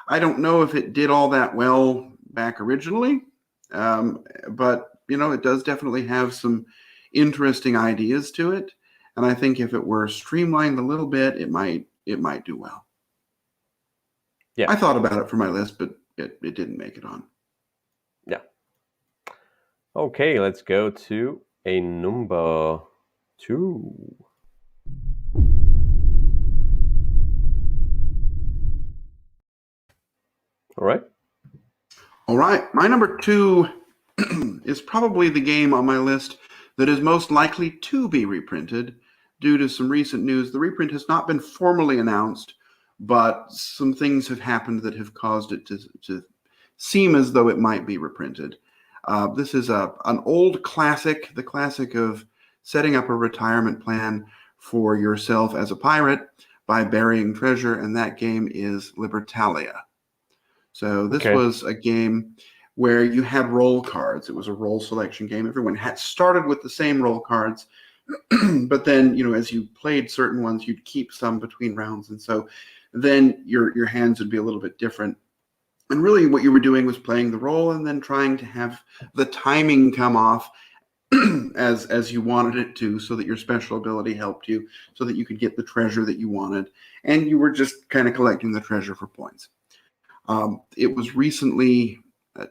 I don't know if it did all that well back originally, but it does definitely have some interesting ideas to it. And I think if it were streamlined a little bit, it might do well. Yeah. I thought about it for my list, but it didn't make it on. Yeah. Okay, let's go to a number 2. All right. All right, my number 2 is probably the game on my list that is most likely to be reprinted due to some recent news. The reprint has not been formally announced, but some things have happened that have caused it to seem as though it might be reprinted. This is an old classic, the classic of setting up a retirement plan for yourself as a pirate by burying treasure, and that game is Libertalia. So this was a game where you had roll cards. It was a roll selection game. Everyone had started with the same roll cards, but then, as you played certain ones, you'd keep some between rounds, and so then your hands would be a little bit different. And really what you were doing was playing the roll and then trying to have the timing come off as you wanted it to, so that your special ability helped you, so that you could get the treasure that you wanted, and you were just kind of collecting the treasure for points. It was recently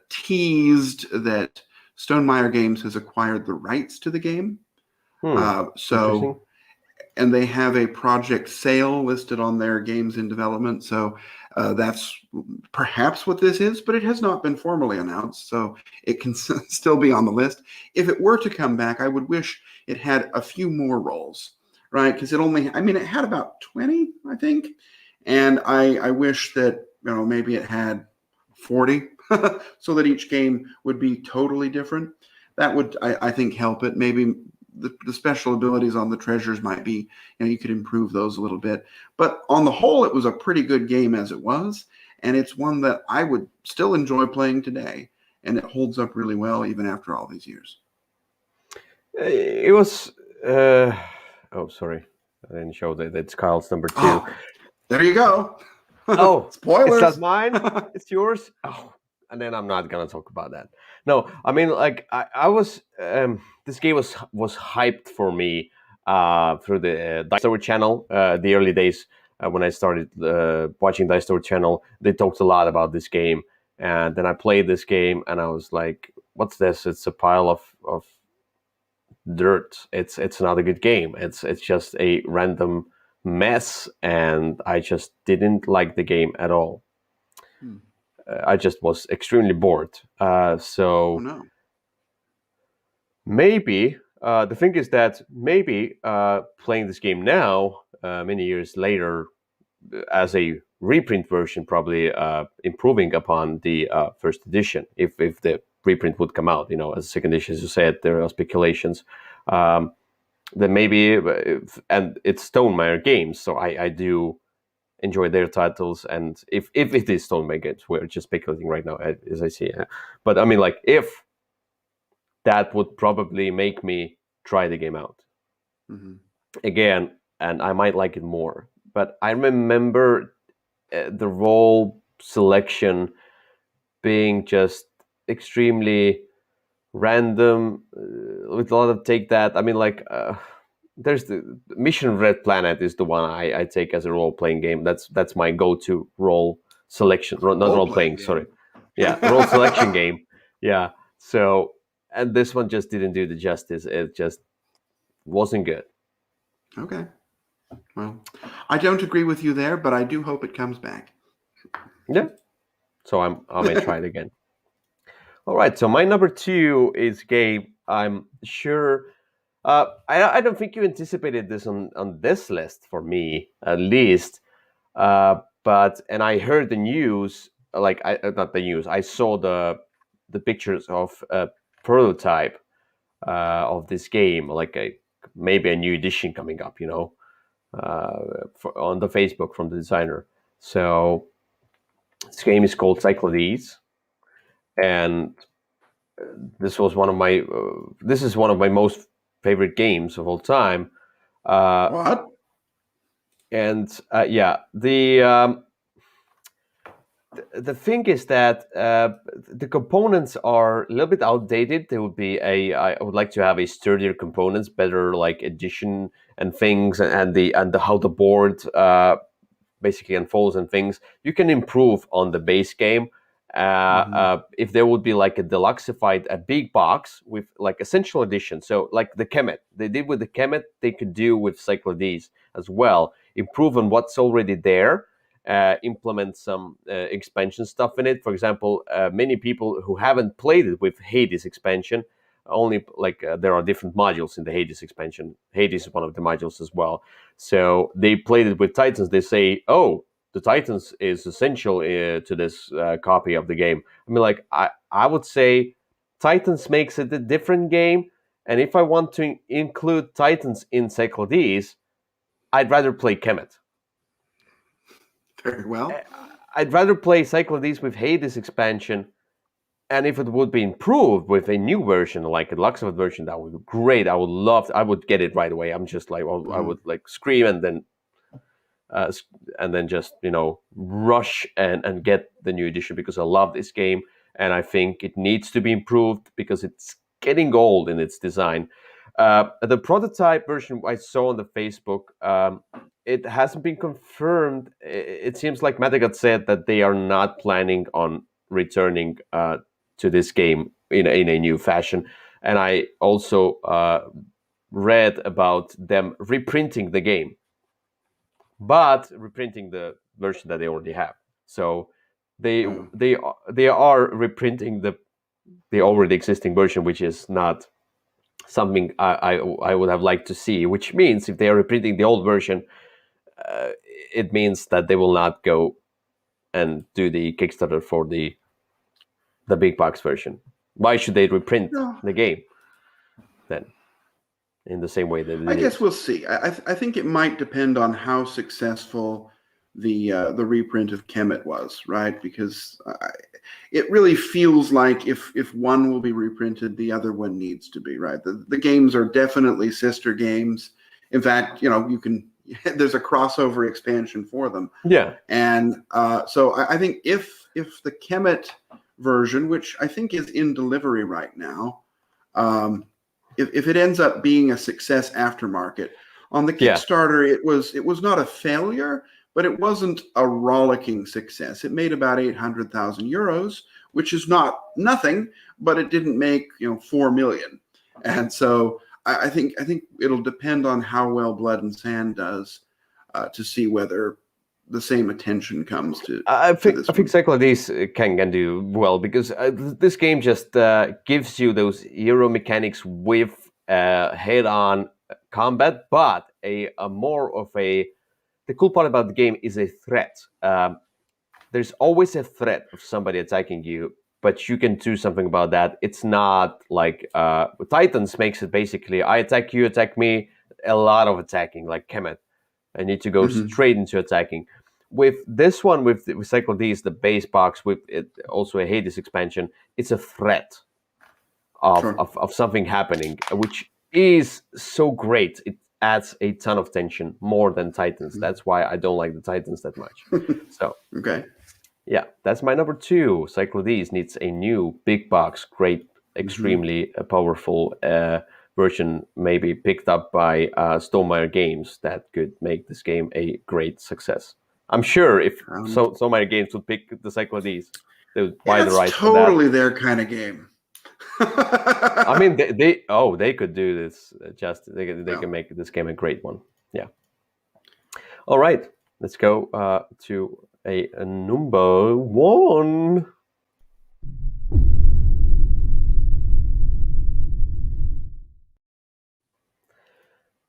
teased that Stonemaier Games has acquired the rights to the game. And they have a project sale listed on their games in development. So that's perhaps what this is, but it has not been formally announced. So it can still be on the list. If it were to come back, I would wish it had a few more rolls, right? Because it had about 20, I think. And I wish that, maybe it had 40 so that each game would be totally different. That would, I think, help it. Maybe the special abilities on the treasures might be, you could improve those a little bit. But on the whole, it was a pretty good game as it was. And it's one that I would still enjoy playing today. And it holds up really well even after all these years. It was... oh, sorry. I didn't show that it's Kyle's number 2. Oh, there you go. Oh, spoilers. Is that mine? It's yours? Oh, and then I'm not going to talk about that. No, I mean, like, I was... this game was hyped for me through the Dice Tower channel. The early days when I started watching Dice Tower channel, they talked a lot about this game. And then I played this game and I was like, what's this? It's a pile of dirt. It's not a good game. It's just a random mess, and I just didn't like the game at all. I just was extremely bored. Oh, no. Maybe the thing is that maybe playing this game now, many years later, as a reprint version, probably improving upon the first edition, if the reprint would come out, as a second edition, as you said, there are speculations. Then maybe, and it's Stonemaier Games, so I do enjoy their titles, and if it is Stonemaier Games, we're just speculating right now, as I see. But I mean, like, if that would probably make me try the game out again, and I might like it more. But I remember the role selection being just extremely random, with a lot of take that. I mean, like, there's the Mission Red Planet is the one I take as a role-playing game. That's my go-to role selection, not role-playing, sorry. Yeah, role selection game. Yeah, so, and this one just didn't do the justice. It just wasn't good. Okay. Well, I don't agree with you there, but I do hope it comes back. Yeah. So I may try it again. All right. So my number 2 is a game I'm sure... I don't think you anticipated this on this list, for me, at least. But I heard the news, like, not the news. I saw the pictures of a prototype of this game, like maybe a new edition coming up, on the Facebook from the designer. So this game is called Cyclades, and this is one of my most favorite games of all time. What? And yeah, the thing is that the components are a little bit outdated. There would be I would like to have a sturdier components, better like addition and things, and the how the board basically unfolds and things. You can improve on the base game. If there would be like a deluxeified, a big box with like essential edition, so like the Kemet, they did with the Kemet, they could do with Cyclades as well. Improve on what's already there, implement some expansion stuff in it. For example, many people who haven't played it with Hades expansion, only like there are different modules in the Hades expansion. Hades is one of the modules as well. So they played it with Titans. They say, oh, the Titans is essential to this copy of the game. I mean, like I would say Titans makes it a different game, and if I want to include Titans in Cyclades, I'd rather play Kemet. Very well. I'd rather play Cyclades with Hades expansion, and if it would be improved with a new version, like a Luxembourg version, that would be great. I would love. I would get it right away. I'm just like, well, I would like scream and then just rush and get the new edition because I love this game and I think it needs to be improved because it's getting old in its design. The prototype version I saw on the Facebook, it hasn't been confirmed. It seems like Matagot said that they are not planning on returning to this game in a new fashion. And I also read about them reprinting the game, but reprinting the version that they already have. So they are reprinting the already existing version, which is not something I would have liked to see. Which means if they are reprinting the old version, it means that they will not go and do the Kickstarter for the big box version. Why should they reprint the game then? In the same way that I guess we'll see. I think it might depend on how successful the reprint of Kemet was, right? Because it really feels like if one will be reprinted, the other one needs to be, right? The games are definitely sister games. In fact, you can there's a crossover expansion for them. Yeah. And so I think if the Kemet version, which I think is in delivery right now, if it ends up being a success aftermarket on the Kickstarter, it was not a failure, but it wasn't a rollicking success. It made about 800,000 euros, which is not nothing, but it didn't make 4 million. And so I think it'll depend on how well Blood and Sand does to see whether the same attention comes to. I think Cyclades can do well because this game just gives you those hero mechanics with head-on combat, but a more of a. The cool part about the game is a threat. There's always a threat of somebody attacking you, but you can do something about that. It's not like Titans makes it basically I attack you, attack me, a lot of attacking like Kemet. I need to go straight into attacking. With this one, with Cyclades, the base box, with it also a Hades expansion, it's a threat of something happening, which is so great. It adds a ton of tension, more than Titans. That's why I don't like the Titans that much. So okay. Yeah, that's my number 2. Cyclades needs a new big box, great, extremely powerful version, maybe picked up by Stonemaier Games that could make this game a great success. I'm sure if Stonemaier Games would pick the Cyclades, they would buy the rights for that. It's totally their kind of game. I mean, they could do this. They can make this game a great one. Yeah. All right, let's go to a number 1.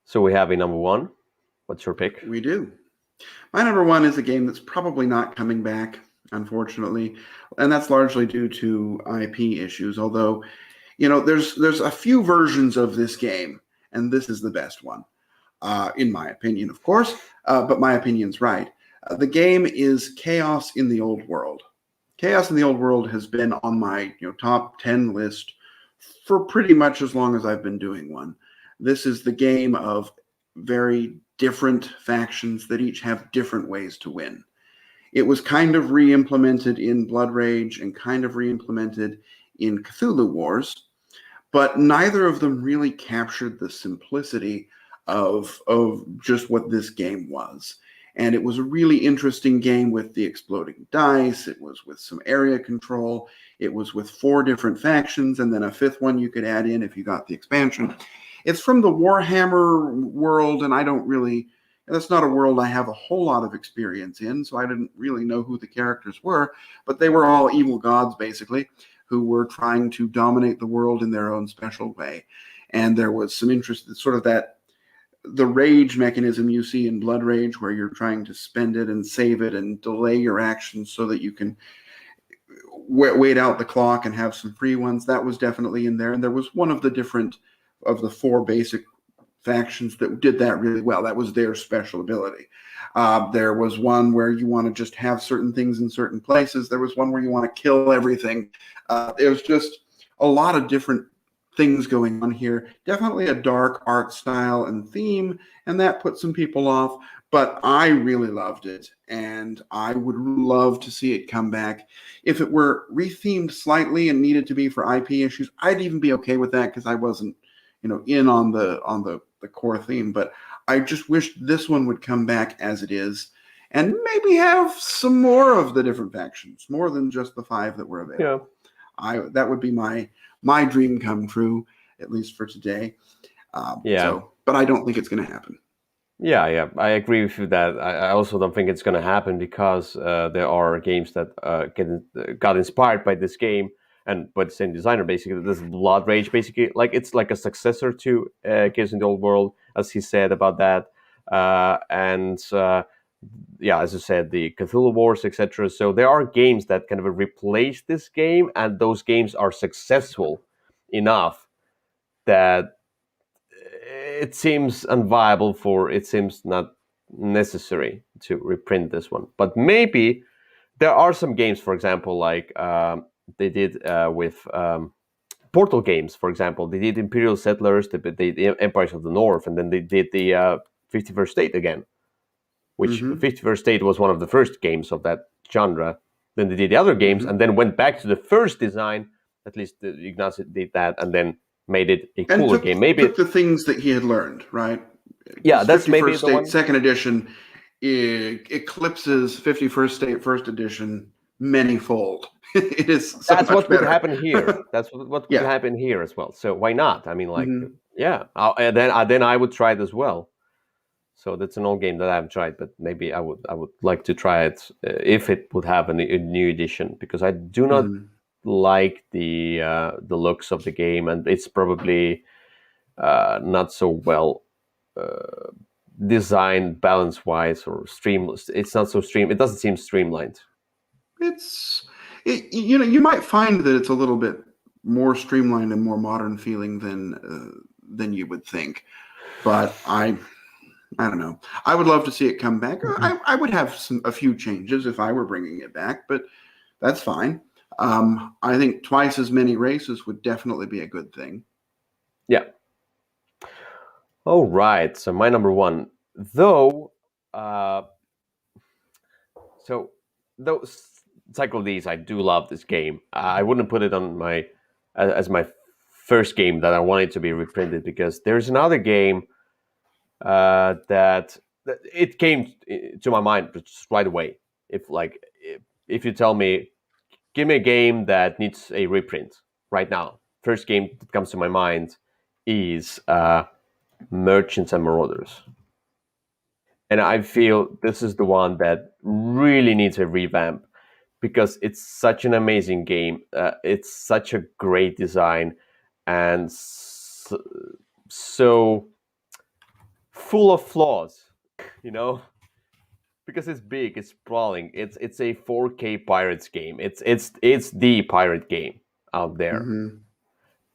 So we have a number 1. What's your pick? We do. My number 1 is a game that's probably not coming back, unfortunately, and that's largely due to IP issues. Although, there's a few versions of this game, and this is the best one, in my opinion, of course. But my opinion's right. The game is Chaos in the Old World. Chaos in the Old World has been on my top 10 list for pretty much as long as I've been doing one. This is the game of very different factions that each have different ways to win. It was kind of re-implemented in Blood Rage and kind of re-implemented in Cthulhu Wars, but neither of them really captured the simplicity of just what this game was. And it was a really interesting game with the exploding dice. It was with some area control. It was with 4 different factions and then a 5th one you could add in if you got the expansion. It's from the Warhammer world, and that's not a world I have a whole lot of experience in, so I didn't really know who the characters were, but they were all evil gods, basically, who were trying to dominate the world in their own special way. And there was some interest, sort of that the rage mechanism you see in Blood Rage, where you're trying to spend it and save it and delay your actions so that you can wait out the clock and have some free ones, that was definitely in there. And there was one of the 4 basic factions that did that really well. That was their special ability. There was one where you want to just have certain things in certain places. There was one where you want to kill everything. It was just a lot of different things going on here. Definitely a dark art style and theme, and that put some people off. But I really loved it, and I would love to see it come back. If it were rethemed slightly and needed to be for IP issues, I'd even be okay with that, because I wasn't, in on the core theme. But I just wish this one would come back as it is, and maybe have some more of the different factions, more than just the 5 that were available. Yeah. That would be my dream come true, at least for today. But I don't think it's going to happen. Yeah, I agree with you that I also don't think it's going to happen, because there are games that got inspired by this game and by the same designer. Basically, this Blood Rage, basically, it's like a successor to Chaos in the Old World, as he said about that. As you said, the Cthulhu Wars, etc. So there are games that kind of replace this game, and those games are successful enough that it seems unviable it seems not necessary to reprint this one. But maybe there are some games, for example, like they did with Portal games, for example. They did Imperial Settlers, the Empires of the North, and then they did the 51st State again, which 51st State was one of the first games of that genre. Then they did the other games, and then went back to the first design. At least Ignacio did that, and then made it a cooler game. Maybe took the things that he had learned, right? Yeah, that's maybe the State one. Second Edition eclipses 51st State First Edition manyfold. It is so that's much what better. Could happen here. That's what could happen here as well. So why not? I mean, and then I would try it as well. So that's an old game that I haven't tried, but maybe I would like to try it if it would have a new edition, because I do not like the looks of the game, and it's probably not so well designed balance wise or streamless. It's not so It doesn't seem streamlined. You might find that it's a little bit more streamlined and more modern feeling than you would think, but I don't know. I would love to see it come back. I would have a few changes if I were bringing it back, but that's fine. I think twice as many races would definitely be a good thing. Yeah. All right. So my number one, though. Cycle These, I do love this game. I wouldn't put it on as my first game that I wanted to be reprinted, because there's another game that it came to my mind just right away. If you tell me, give me a game that needs a reprint right now, first game that comes to my mind is Merchants and Marauders. And I feel this is the one that really needs a revamp, because it's such an amazing game. It's such a great design, and so full of flaws, because it's big, it's sprawling. It's a 4K pirates game. It's the pirate game out there.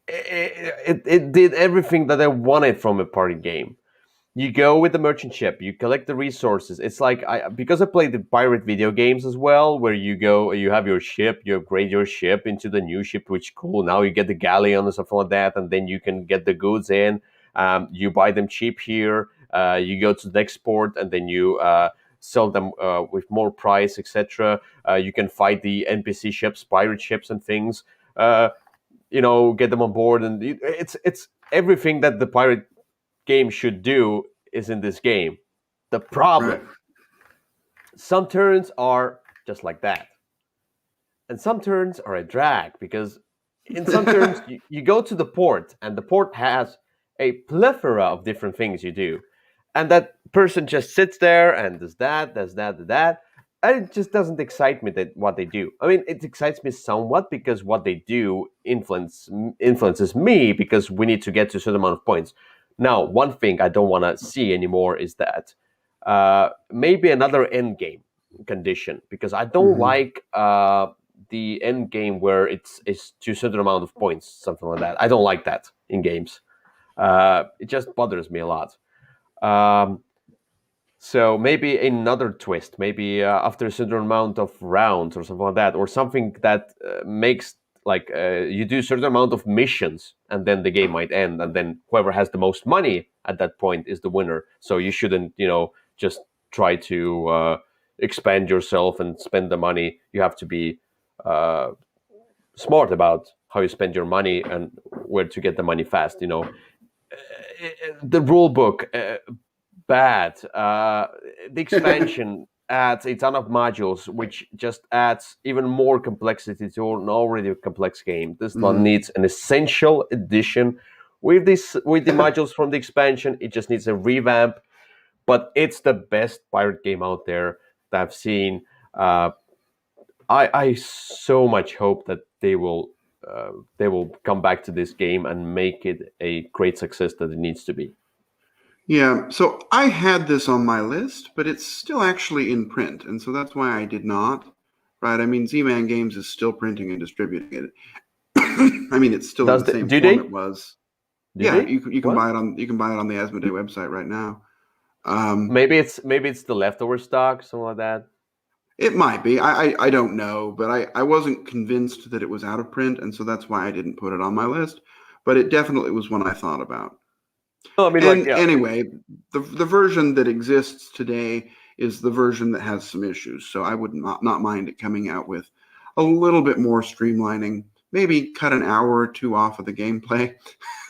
It did everything that I wanted from a party game. You go with the merchant ship, you collect the resources. It's like, because I played the pirate video games as well, where you go, you have your ship, you upgrade your ship into the new ship, which cool. Now you get the galleon and stuff like that, and then you can get the goods in. You buy them cheap here. You go to the next port, and then you sell them with more price, etc. You can fight the NPC ships, pirate ships, and things. Get them on board, and it's everything that the pirate game should do is in this game. The problem, some turns are just like that, and some turns are a drag, because in some turns you go to the port, and the port has a plethora of different things you do, and that person just sits there and does that, and it just doesn't excite me that what they do. I mean, it excites me somewhat, because what they do influences me, because we need to get to a certain amount of points. Now, one thing I don't want to see anymore is that maybe another end game condition, because I don't like the end game where it's to a certain amount of points, something like that. I don't like that in games. It just bothers me a lot. So maybe another twist, maybe after a certain amount of rounds or something like that, or something that makes like you do a certain amount of missions, and then the game might end, and then whoever has the most money at that point is the winner. So you shouldn't, just try to expand yourself and spend the money. You have to be smart about how you spend your money and where to get the money fast. The rule book. Bad. The expansion adds a ton of modules, which just adds even more complexity to an already complex game. This one needs an essential edition. With the modules from the expansion, it just needs a revamp. But it's the best pirate game out there that I've seen. I so much hope that they will come back to this game and make it a great success that it needs to be. Yeah, so I had this on my list, but it's still actually in print, and so that's why I did not. Right? I mean, Z-Man Games is still printing and distributing it. I mean, it's still in the same form it was. Yeah, you can buy it on the Asmodee website right now. Maybe it's the leftover stock, something like that. It might be. I don't know, but I wasn't convinced that it was out of print, and so that's why I didn't put it on my list. But it definitely was one I thought about. Anyway, the version that exists today is the version that has some issues. So I would not mind it coming out with a little bit more streamlining. Maybe cut an hour or two off of the gameplay.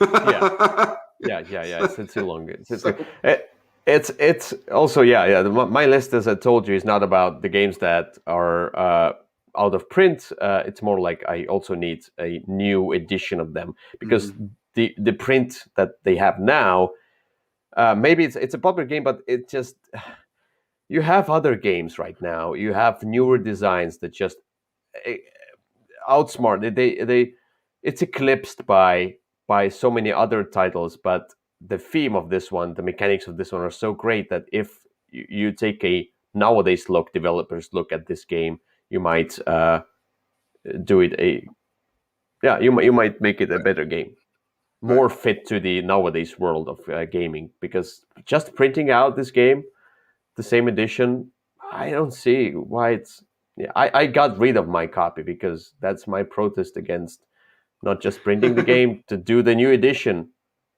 Yeah. It's too long. It's also my list, as I told you, is not about the games that are out of print. It's more like I also need a new edition of them, because the print that they have now, maybe it's a popular game, but it just, you have other games right now. You have newer designs that just outsmart. It's eclipsed by so many other titles, but the theme of this one, the mechanics of this one are so great that if you take a nowadays developers look at this game, you might do it you might make it a better game, more fit to the nowadays world of gaming. Because just printing out this game, the same edition, I don't see why it's. Yeah, I got rid of my copy because that's my protest against not just printing the game to do the new edition.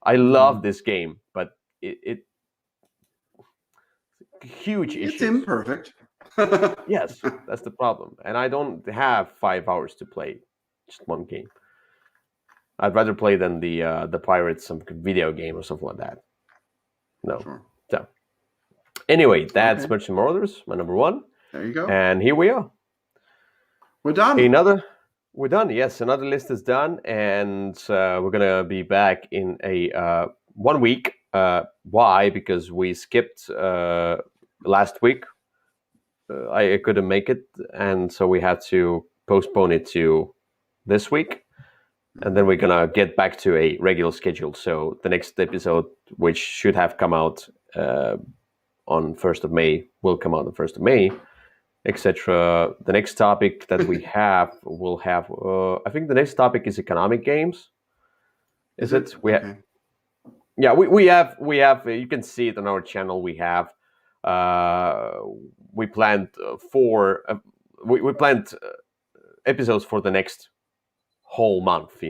I love this game, but it huge issues. It's imperfect. Yes, that's the problem. And I don't have 5 hours to play just one game. I'd rather play than the Pirates, some video game or something like that. No. Sure. So anyway, that's Merchant Marauders, my number one. There you go. And here we are. We're done. We're done. Yes, another list is done, and we're gonna be back in a 1 week. Why? Because we skipped last week. I couldn't make it, and so we had to postpone it to this week, and then we're gonna get back to a regular schedule. So the next episode, which should have come out on 1st of May, will come out on 1st of May, etc. The next topic that we have will have. I think the next topic is economic games. Is it? We have. Yeah, we have. You can see it on our channel. We have. We planned we planned episodes for the next whole month,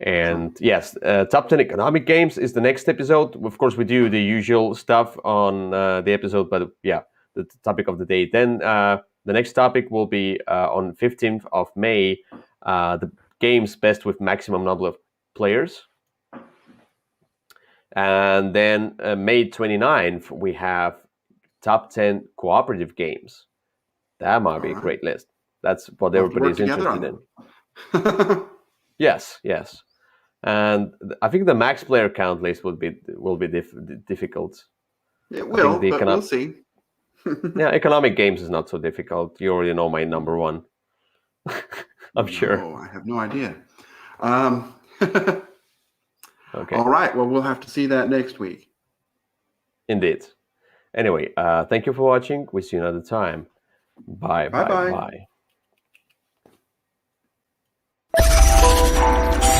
and yes, top 10 economic games is the next episode. Of course, we do the usual stuff on the episode, but yeah, the topic of the day. Then the next topic will be on 15th of May, the games best with maximum number of players. And then May 29th, we have top 10 cooperative games. That might be a great list. That's what everybody's interested in. Yes. And I think the max player count list will be difficult. It will, but we'll see. Yeah, economic games is not so difficult. You already know my number one. I'm sure. Oh, I have no idea. Okay. All right. Well, we'll have to see that next week. Indeed. Anyway, thank you for watching. We see you another time. Bye, bye, Bye-bye. bye.